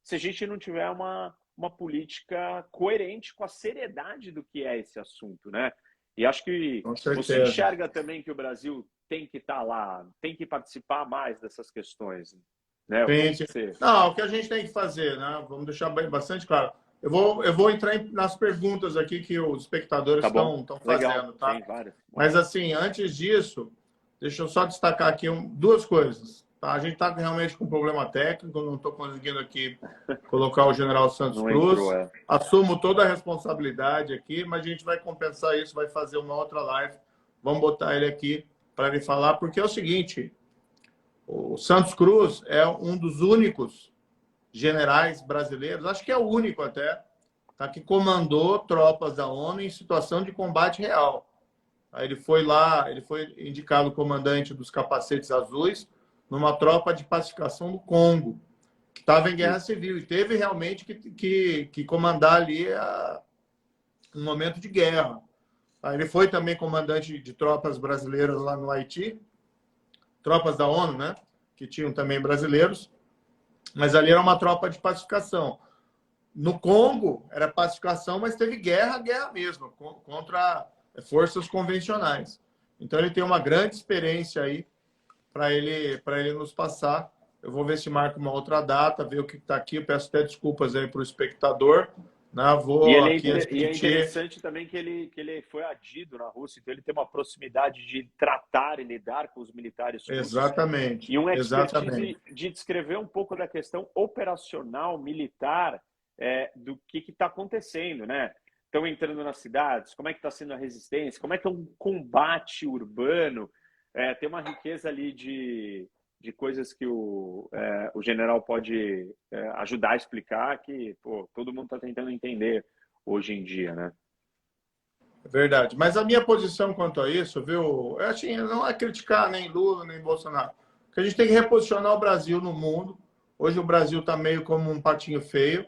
se a gente não tiver uma política coerente com a seriedade do que é esse assunto, né? E acho que você enxerga também que o Brasil tem que estar lá, tem que participar mais dessas questões, né? Não, o que a gente tem que fazer, né? Vamos deixar bastante claro. Eu vou entrar nas perguntas aqui que os espectadores estão fazendo, tá? Tem várias. Mas assim, antes disso, deixa eu só destacar aqui duas coisas. Tá? A gente está realmente com um problema técnico, não estou conseguindo aqui colocar o general Santos Cruz. Assumo toda a responsabilidade aqui, mas a gente vai compensar isso, vai fazer uma outra live. Vamos botar ele aqui para ele falar, porque é o seguinte, o Santos Cruz é um dos únicos generais brasileiros, acho que é o único até, tá, que comandou tropas da ONU em situação de combate real. Aí ele foi lá, ele foi indicado comandante dos capacetes azuis numa tropa de pacificação do Congo, que estava em guerra civil, e teve realmente que comandar ali um momento de guerra. Aí ele foi também comandante de tropas brasileiras lá no Haiti, tropas da ONU, né? Que tinham também brasileiros, mas ali era uma tropa de pacificação. No Congo era pacificação, mas teve guerra, guerra mesmo, contra forças convencionais. Então ele tem uma grande experiência aí para ele nos passar. Eu vou ver se marca uma outra data, ver o que está aqui. Eu peço até desculpas aí para o espectador. Né? Vou aqui E é repetir. interessante também que ele foi adido na Rússia, então ele tem uma proximidade de tratar e lidar com os militares russos Exatamente, e uma expertise exatamente. de descrever um pouco da questão operacional, militar, do que está acontecendo, né? Estão entrando nas cidades, como é que está sendo a resistência, como é que é um combate urbano, tem uma riqueza ali de coisas que o general pode ajudar a explicar que pô, todo mundo está tentando entender hoje em dia, né? É verdade. Mas a minha posição quanto a isso, viu? Eu assim, não é criticar nem Lula, nem Bolsonaro. Porque a gente tem que reposicionar o Brasil no mundo. Hoje o Brasil está meio como um patinho feio.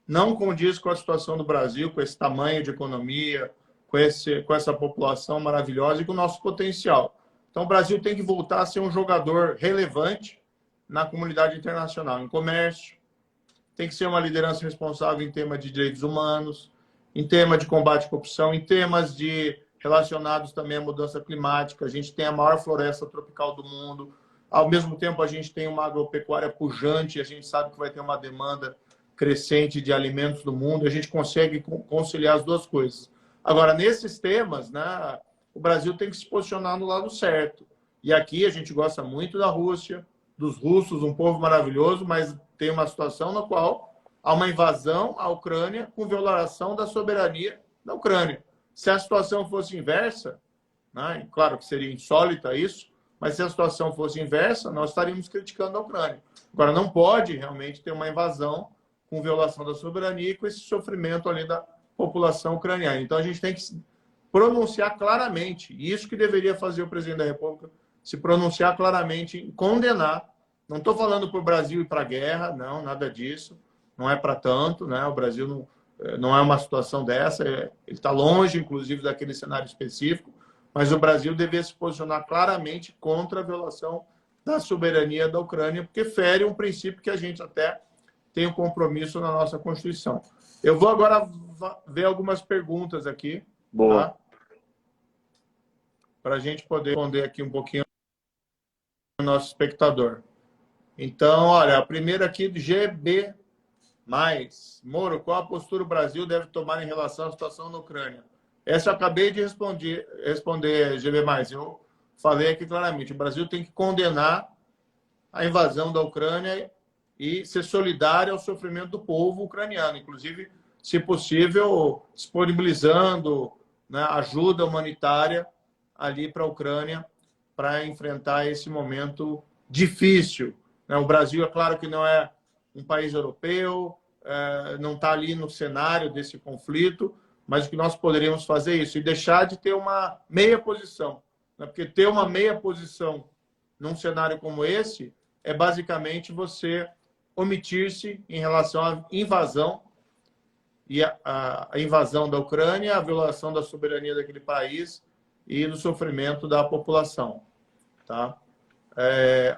Não condiz com a situação do Brasil, com esse tamanho de economia, com essa população maravilhosa e com o nosso potencial. Então o Brasil tem que voltar a ser um jogador relevante na comunidade internacional, em comércio, tem que ser uma liderança responsável em temas de direitos humanos, em temas de combate à corrupção, em temas relacionados também à mudança climática. A gente tem a maior floresta tropical do mundo. Ao mesmo tempo, a gente tem uma agropecuária pujante, a gente sabe que vai ter uma demanda crescente de alimentos do mundo. A gente consegue conciliar as duas coisas. Agora, nesses temas, né, o Brasil tem que se posicionar no lado certo. E aqui a gente gosta muito da Rússia, dos russos, um povo maravilhoso, mas tem uma situação na qual há uma invasão à Ucrânia com violação da soberania da Ucrânia. Se a situação fosse inversa, né, claro que seria insólita isso, mas se a situação fosse inversa, nós estaríamos criticando a Ucrânia. Agora, não pode realmente ter uma invasão com violação da soberania e com esse sofrimento ali da população ucraniana. Então, a gente tem que se pronunciar claramente, isso que deveria fazer o presidente da República, se pronunciar claramente em condenar. Não estou falando para o Brasil ir para a guerra, não, nada disso. Não é para tanto, né? O Brasil não é uma situação dessa. Ele está longe, inclusive, daquele cenário específico. Mas o Brasil deveria se posicionar claramente contra a violação da soberania da Ucrânia, porque fere um princípio que a gente até tem um compromisso na nossa Constituição. Eu vou agora ver algumas perguntas aqui, Boa. tá? Para a gente poder responder aqui um pouquinho o nosso espectador. Então, olha, a primeira aqui do GB. Moro, qual a postura o Brasil deve tomar em relação à situação na Ucrânia? Essa eu acabei de responder, GB. Eu falei aqui claramente: o Brasil tem que condenar a invasão da Ucrânia e ser solidário ao sofrimento do povo ucraniano, inclusive, se possível, disponibilizando, né, ajuda humanitária ali para a Ucrânia para enfrentar esse momento difícil. O Brasil, é claro que não é um país europeu, não está ali no cenário desse conflito, mas o que nós poderíamos fazer é isso, e deixar de ter uma meia posição. Né? Porque ter uma meia posição num cenário como esse é basicamente você omitir-se em relação à invasão e a invasão da Ucrânia, a violação da soberania daquele país e do sofrimento da população. Tá?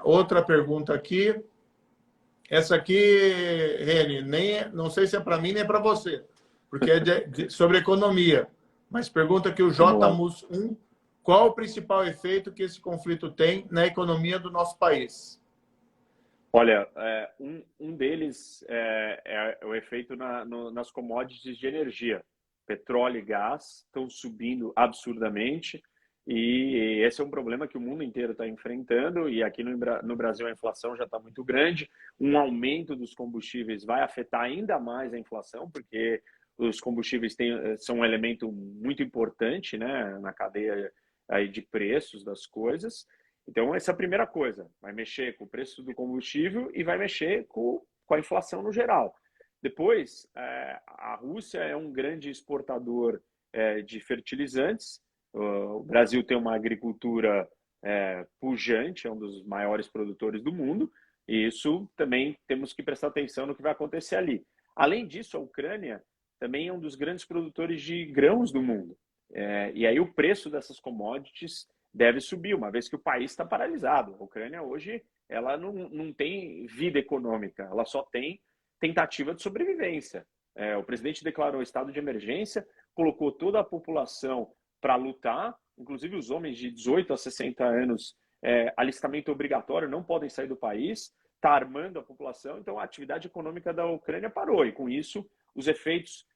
Outra pergunta aqui. Essa aqui, Reni, não sei se é para mim nem para você, porque é sobre economia. Mas pergunta aqui o JMUS1, qual o principal efeito que esse conflito tem na economia do nosso país? Olha, um deles o efeito nas commodities de energia. Petróleo e gás estão subindo absurdamente e esse é um problema que o mundo inteiro está enfrentando e aqui no Brasil a inflação já está muito grande. Um aumento dos combustíveis vai afetar ainda mais a inflação, porque os combustíveis são um elemento muito importante, né, na cadeia aí de preços das coisas. Então, essa é a primeira coisa. Vai mexer com o preço do combustível e vai mexer com a inflação no geral. Depois, a Rússia é um grande exportador de fertilizantes. O Brasil tem uma agricultura pujante, é um dos maiores produtores do mundo, e isso também temos que prestar atenção no que vai acontecer ali. Além disso, a Ucrânia também é um dos grandes produtores de grãos do mundo. E aí o preço dessas commodities deve subir, uma vez que o país está paralisado. A Ucrânia hoje ela não tem vida econômica, ela só tem tentativa de sobrevivência. O presidente declarou estado de emergência, colocou toda a população para lutar, inclusive os homens de 18 a 60 anos, alistamento obrigatório, não podem sair do país, está armando a população, então a atividade econômica da Ucrânia parou, e com isso os efeitos,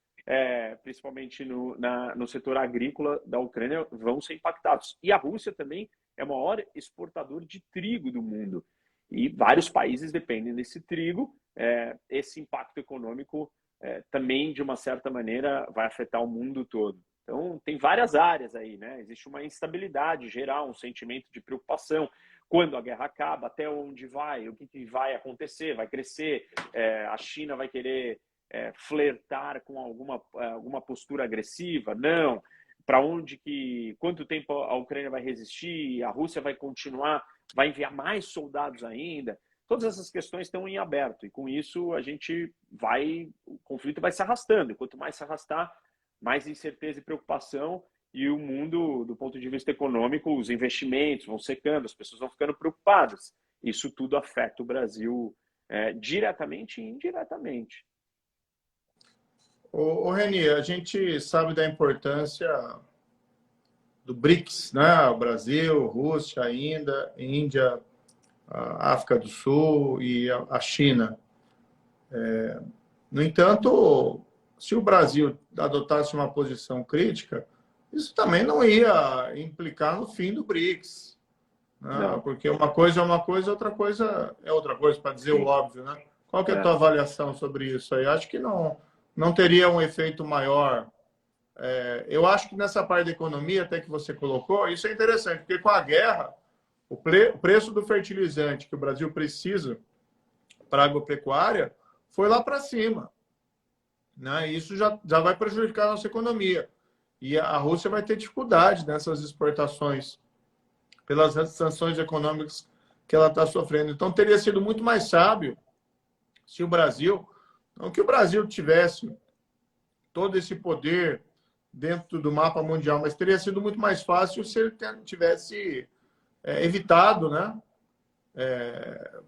principalmente no setor agrícola da Ucrânia, vão ser impactados. E a Rússia também é o maior exportador de trigo do mundo, e vários países dependem desse trigo. Esse impacto econômico também, de uma certa maneira, vai afetar o mundo todo. Então, tem várias áreas aí, né? Existe uma instabilidade geral, um sentimento de preocupação. Quando a guerra acaba, até onde vai, o que vai acontecer, vai crescer, a China vai querer flertar com alguma postura agressiva? Não. Para quanto tempo a Ucrânia vai resistir? A Rússia vai continuar, vai enviar mais soldados ainda? Todas essas questões estão em aberto, e com isso o conflito vai se arrastando. E quanto mais se arrastar, mais incerteza e preocupação, e o mundo, do ponto de vista econômico, os investimentos vão secando, as pessoas vão ficando preocupadas. Isso tudo afeta o Brasil diretamente e indiretamente. Ô Reni, a gente sabe da importância do BRICS, né? O Brasil, Rússia, ainda, Índia, a África do Sul e a China. No entanto, se o Brasil adotasse uma posição crítica, isso também não ia implicar no fim do BRICS, né? Porque uma coisa é uma coisa, outra coisa é outra coisa, para dizer o óbvio, né? Qual que é a tua avaliação sobre isso aí? Acho que não teria um efeito maior. Eu acho que nessa parte da economia, até que você colocou, isso é interessante, porque com a guerra, o preço do fertilizante que o Brasil precisa para a agropecuária foi lá para cima, né? Isso já vai prejudicar a nossa economia. E a Rússia vai ter dificuldade nessas exportações pelas sanções econômicas que ela está sofrendo. Então, teria sido muito mais sábio se o Brasil, não que o Brasil tivesse todo esse poder dentro do mapa mundial, mas teria sido muito mais fácil se ele tivesse evitado, né?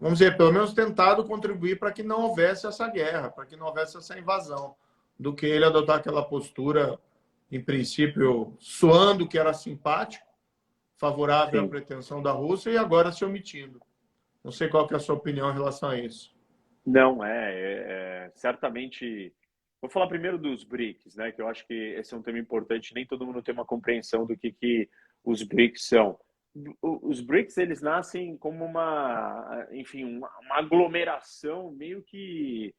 Vamos dizer, pelo menos tentado contribuir para que não houvesse essa guerra, para que não houvesse essa invasão, do que ele adotar aquela postura, em princípio, suando que era simpático, favorável à pretensão da Rússia, e agora se omitindo. Não sei qual que é a sua opinião em relação a isso. Não, certamente. Vou falar primeiro dos BRICS, né? Que eu acho que esse é um tema importante. Nem todo mundo tem uma compreensão do que os BRICS são. Os BRICS, eles nascem como uma aglomeração meio que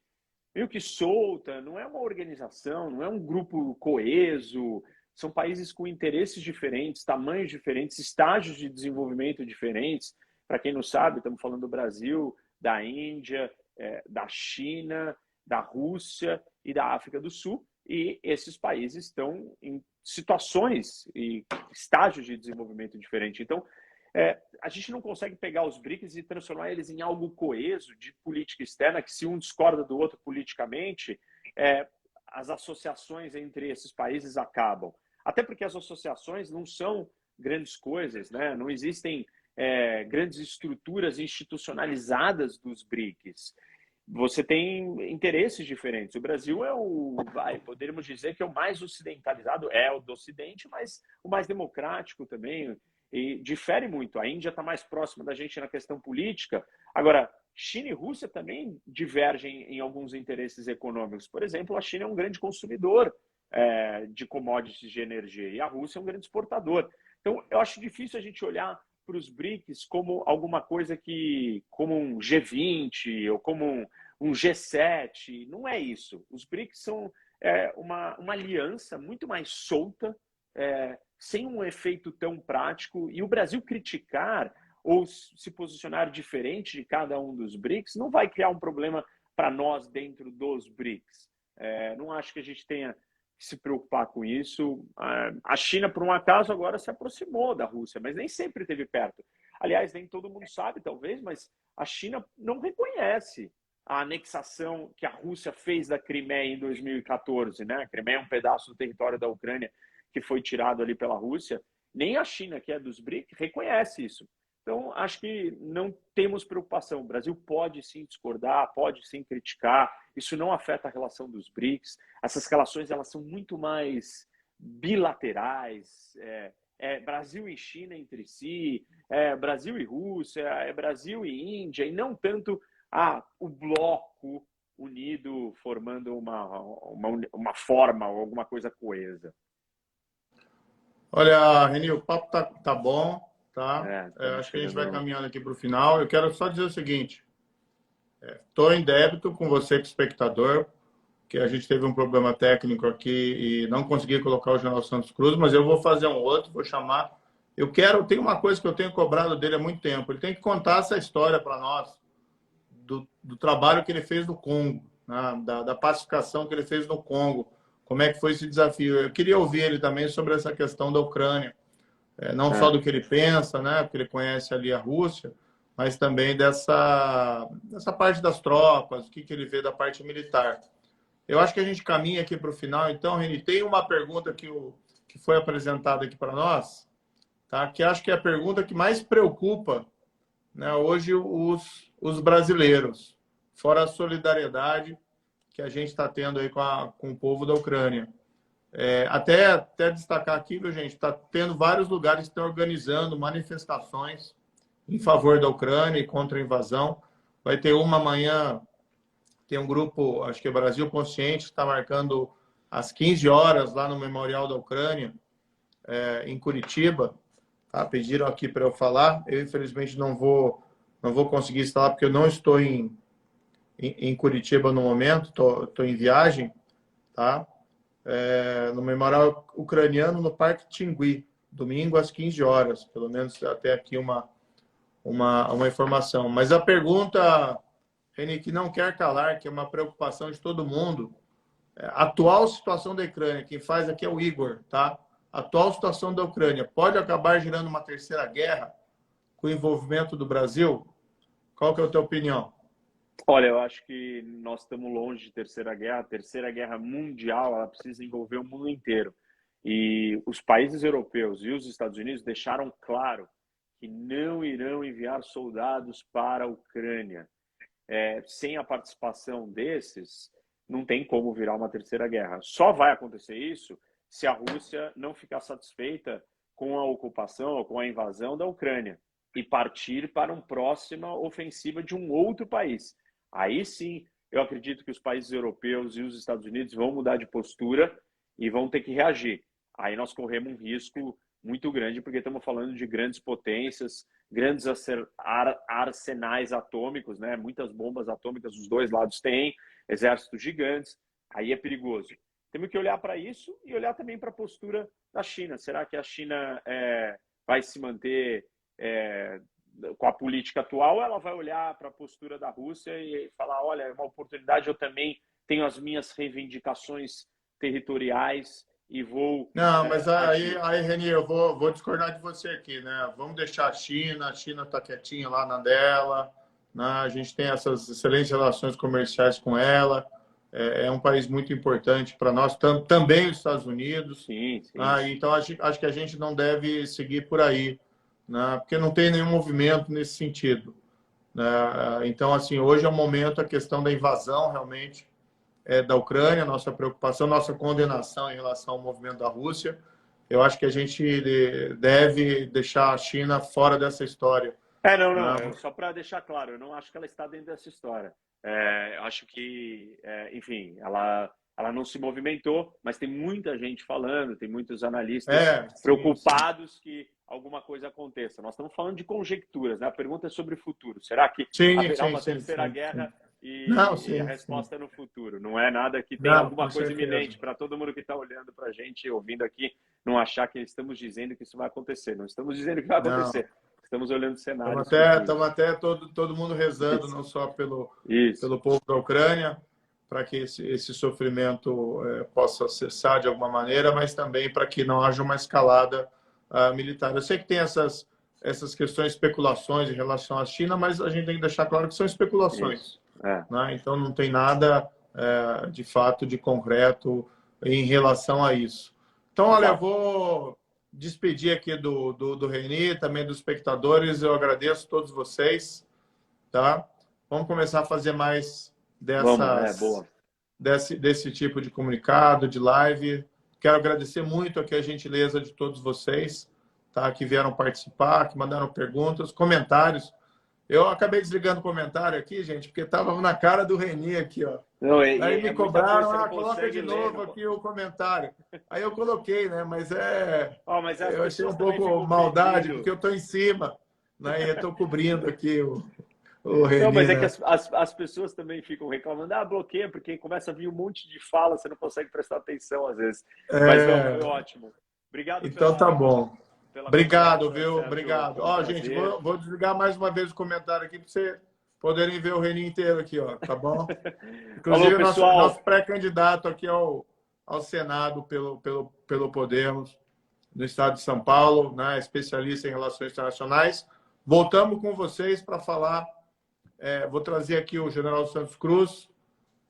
solta. Não é uma organização, não é um grupo coeso. São países com interesses diferentes, tamanhos diferentes, estágios de desenvolvimento diferentes. Para quem não sabe, estamos falando do Brasil, da Índia, da China, da Rússia e da África do Sul, e esses países estão em situações e estágios de desenvolvimento diferentes. Então, a gente não consegue pegar os BRICS e transformar eles em algo coeso de política externa, que se um discorda do outro politicamente, as associações entre esses países acabam. Até porque as associações não são grandes coisas, né? Não existem grandes estruturas institucionalizadas dos BRICS. Você tem interesses diferentes. O Brasil poderíamos dizer que é o mais ocidentalizado, é o do Ocidente, mas o mais democrático também, e difere muito. A Índia está mais próxima da gente na questão política. Agora, China e Rússia também divergem em alguns interesses econômicos. Por exemplo, a China é um grande consumidor de commodities de energia, e a Rússia é um grande exportador. Então, eu acho difícil a gente olhar para os BRICS como alguma coisa como um G20 ou como um G7. Não é isso. Os BRICS são uma aliança muito mais solta, sem um efeito tão prático, e o Brasil criticar ou se posicionar diferente de cada um dos BRICS não vai criar um problema para nós dentro dos BRICS. Não acho que a gente tenha que que se preocupar com isso. A China, por um acaso, agora se aproximou da Rússia, mas nem sempre esteve perto. Aliás, nem todo mundo sabe, talvez, mas a China não reconhece a anexação que a Rússia fez da Crimeia em 2014, né? A Crimeia é um pedaço do território da Ucrânia que foi tirado ali pela Rússia. Nem a China, que é dos BRICS, reconhece isso. Então, acho que não temos preocupação. O Brasil pode sim discordar, pode sim criticar. Isso não afeta a relação dos BRICS. Essas relações elas são muito mais bilaterais. Brasil e China entre si, Brasil e Rússia, Brasil e Índia, e não tanto o bloco unido formando uma forma ou alguma coisa coesa. Olha, Reni, o papo tá bom, tá? Estamos Acho que a gente vai chegando. caminhando aqui para o final. Eu quero só dizer o seguinte: estou em débito com você, que espectador, que a gente teve um problema técnico aqui e não consegui colocar o Jornal Santos Cruz, mas eu vou fazer um outro, vou chamar. Tem uma coisa que eu tenho cobrado dele há muito tempo. Ele tem que contar essa história para nós do trabalho que ele fez no Congo, né? da pacificação que ele fez no Congo. Como é que foi esse desafio? Eu queria ouvir ele também sobre essa questão da Ucrânia, não só do que ele pensa, né? Porque ele conhece ali a Rússia, mas também dessa parte das tropas, o que ele vê da parte militar. Eu acho que a gente caminha aqui para o final. Então, Reni, tem uma pergunta que foi apresentada aqui para nós, tá? Que acho que é a pergunta que mais preocupa, né, hoje os brasileiros, fora a solidariedade que a gente está tendo aí com o povo da Ucrânia. Até destacar aqui, viu, gente, está tendo vários lugares que estão organizando manifestações em favor da Ucrânia e contra a invasão. Vai ter uma amanhã, tem um grupo, acho que é Brasil Consciente, que está marcando às 15 horas lá no Memorial da Ucrânia, em Curitiba. Tá? Pediram aqui para eu falar. Eu, infelizmente, não vou conseguir estar lá, porque eu não estou em Curitiba no momento, estou em viagem, tá? No Memorial Ucraniano, no Parque Tingui, domingo às 15 horas, pelo menos até aqui uma informação. Mas a pergunta, Reni, que não quer calar, que é uma preocupação de todo mundo, a atual situação da Ucrânia, quem faz aqui é o Igor, tá? A atual situação da Ucrânia pode acabar gerando uma terceira guerra com o envolvimento do Brasil? Qual que é a tua opinião? Olha, eu acho que nós estamos longe de terceira guerra. A terceira guerra mundial, ela precisa envolver o mundo inteiro. E os países europeus e os Estados Unidos deixaram claro que não irão enviar soldados para a Ucrânia. Sem a participação desses, não tem como virar uma terceira guerra. Só vai acontecer isso se a Rússia não ficar satisfeita com a ocupação ou com a invasão da Ucrânia e partir para uma próxima ofensiva de um outro país. Aí sim, eu acredito que os países europeus e os Estados Unidos vão mudar de postura e vão ter que reagir. Aí nós corremos um risco muito grande, porque estamos falando de grandes potências, grandes arsenais atômicos, né? Muitas bombas atômicas os dois lados têm, exércitos gigantes, aí é perigoso. Temos que olhar para isso e olhar também para a postura da China. Será que a China vai se manter com a política atual, ou ela vai olhar para a postura da Rússia e falar, olha, é uma oportunidade, eu também tenho as minhas reivindicações territoriais e vou... Não, mas aí, Reni, eu vou discordar de você aqui, né? Vamos deixar a China está quietinha lá na dela, né? A gente tem essas excelentes relações comerciais com ela, é um país muito importante para nós, também os Estados Unidos. Sim. Então, acho que a gente não deve seguir por aí, né? Porque não tem nenhum movimento nesse sentido, né? Então, assim, hoje é o momento, a questão da invasão, realmente, da Ucrânia, nossa preocupação, nossa condenação em relação ao movimento da Rússia. Eu acho que a gente deve deixar a China fora dessa história. Não. Só para deixar claro, eu não acho que ela está dentro dessa história. Eu acho que, enfim, ela não se movimentou, mas tem muita gente falando, tem muitos analistas preocupados que alguma coisa aconteça. Nós estamos falando de conjecturas, né? A pergunta é sobre o futuro. Será que haverá uma terceira guerra? E a resposta é no futuro. Não é nada que tenha alguma coisa iminente, para todo mundo que está olhando para a gente, ouvindo aqui, não achar que estamos dizendo que isso vai acontecer. Não estamos dizendo que vai acontecer. Estamos olhando cenários. Estamos até todo mundo rezando, não só pelo povo da Ucrânia, que esse sofrimento possa cessar de alguma maneira, mas também para que não haja uma escalada militar. Eu sei que tem essas questões, especulações em relação à China, mas a gente tem que deixar claro que são especulações. Né? Então, não tem nada, de fato, de concreto em relação a isso. Então, olha, eu vou despedir aqui do Reni, também dos espectadores. Eu agradeço a todos vocês. Tá? Vamos começar a fazer mais desse tipo de comunicado, de live. Quero agradecer muito aqui a gentileza de todos vocês, tá? Que vieram participar, que mandaram perguntas, comentários. Eu acabei desligando o comentário aqui, gente, porque estava na cara do Reni aqui, ó. Não, aí me cobraram, coloca de novo ler, aqui o comentário. Aí eu coloquei, né? Mas mas eu achei um pouco maldade, porque eu estou em cima, né? E eu estou cobrindo aqui o Reni, não, mas é né? que as pessoas também ficam reclamando, bloqueia, porque começa a vir um monte de fala, você não consegue prestar atenção às vezes. Mas não, foi ótimo. Obrigado. Então tá bom. Obrigado, viu? Sérgio, obrigado. Ó, gente, vou desligar mais uma vez o comentário aqui para vocês poderem ver o Reni inteiro aqui, ó, tá bom? Inclusive, nosso pré-candidato aqui ao Senado pelo Podemos, no estado de São Paulo, né, especialista em relações internacionais. Voltamos com vocês para falar. Vou trazer aqui o general Santos Cruz.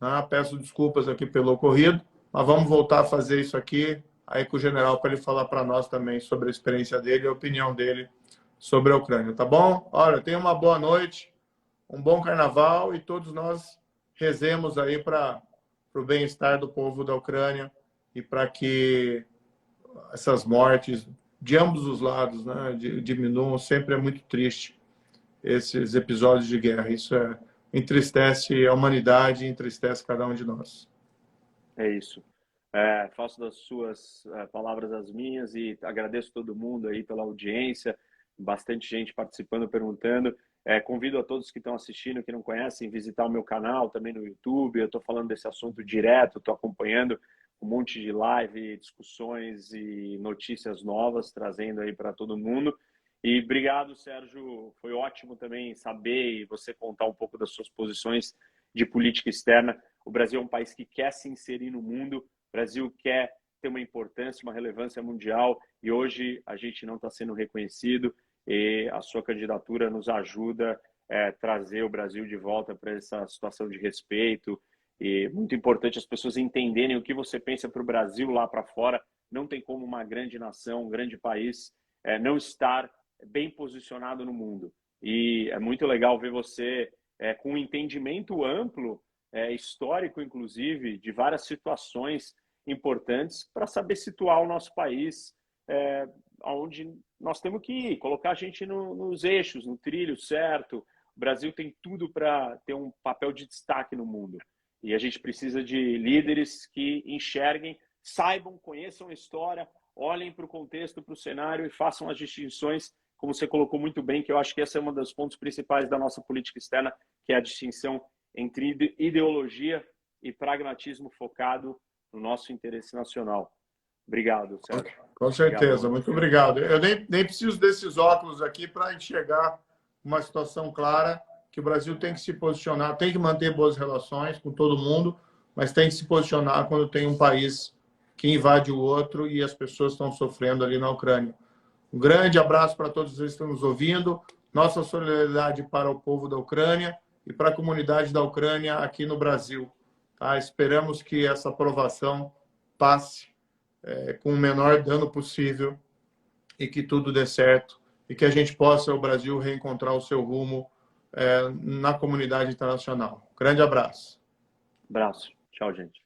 Né, peço desculpas aqui pelo ocorrido, mas vamos voltar a fazer isso aqui aí com o general para ele falar para nós também sobre a experiência dele e a opinião dele sobre a Ucrânia, tá bom? Olha, tenha uma boa noite, um bom carnaval e todos nós rezemos aí para o bem-estar do povo da Ucrânia e para que essas mortes de ambos os lados, né, diminuam. Sempre é muito triste esses episódios de guerra. Isso entristece a humanidade e entristece cada um de nós. É isso. Faço das suas palavras as minhas e agradeço todo mundo aí pela audiência, bastante gente participando, perguntando. Convido a todos que estão assistindo, que não conhecem, visitar o meu canal também no YouTube. Eu estou falando desse assunto direto, estou acompanhando um monte de live, discussões e notícias novas, trazendo aí para todo mundo. E obrigado, Sérgio. Foi ótimo também saber e você contar um pouco das suas posições de política externa. O Brasil é um país que quer se inserir no mundo. O Brasil quer ter uma importância, uma relevância mundial e hoje a gente não está sendo reconhecido e a sua candidatura nos ajuda a trazer o Brasil de volta para essa situação de respeito. E muito importante as pessoas entenderem o que você pensa para o Brasil lá para fora. Não tem como uma grande nação, um grande país, não estar bem posicionado no mundo. E é muito legal ver você com um entendimento amplo, histórico, inclusive, de várias situações importantes para saber situar o nosso país onde nós temos que ir, colocar a gente nos eixos, no trilho certo. O Brasil tem tudo para ter um papel de destaque no mundo. E a gente precisa de líderes que enxerguem, saibam, conheçam a história, olhem para o contexto, para o cenário e façam as distinções, como você colocou muito bem, que eu acho que esse é um dos pontos principais da nossa política externa, que é a distinção entre ideologia e pragmatismo focado no nosso interesse nacional. Obrigado, Sérgio. Com certeza, muito obrigado. Eu nem preciso desses óculos aqui para enxergar uma situação clara que o Brasil tem que se posicionar, tem que manter boas relações com todo mundo, mas tem que se posicionar quando tem um país que invade o outro e as pessoas estão sofrendo ali na Ucrânia. Um grande abraço para todos vocês que estão nos ouvindo. Nossa solidariedade para o povo da Ucrânia e para a comunidade da Ucrânia aqui no Brasil. Tá? Esperamos que essa aprovação passe com o menor dano possível e que tudo dê certo e que a gente possa, o Brasil, reencontrar o seu rumo na comunidade internacional. Grande abraço. Abraço. Tchau, gente.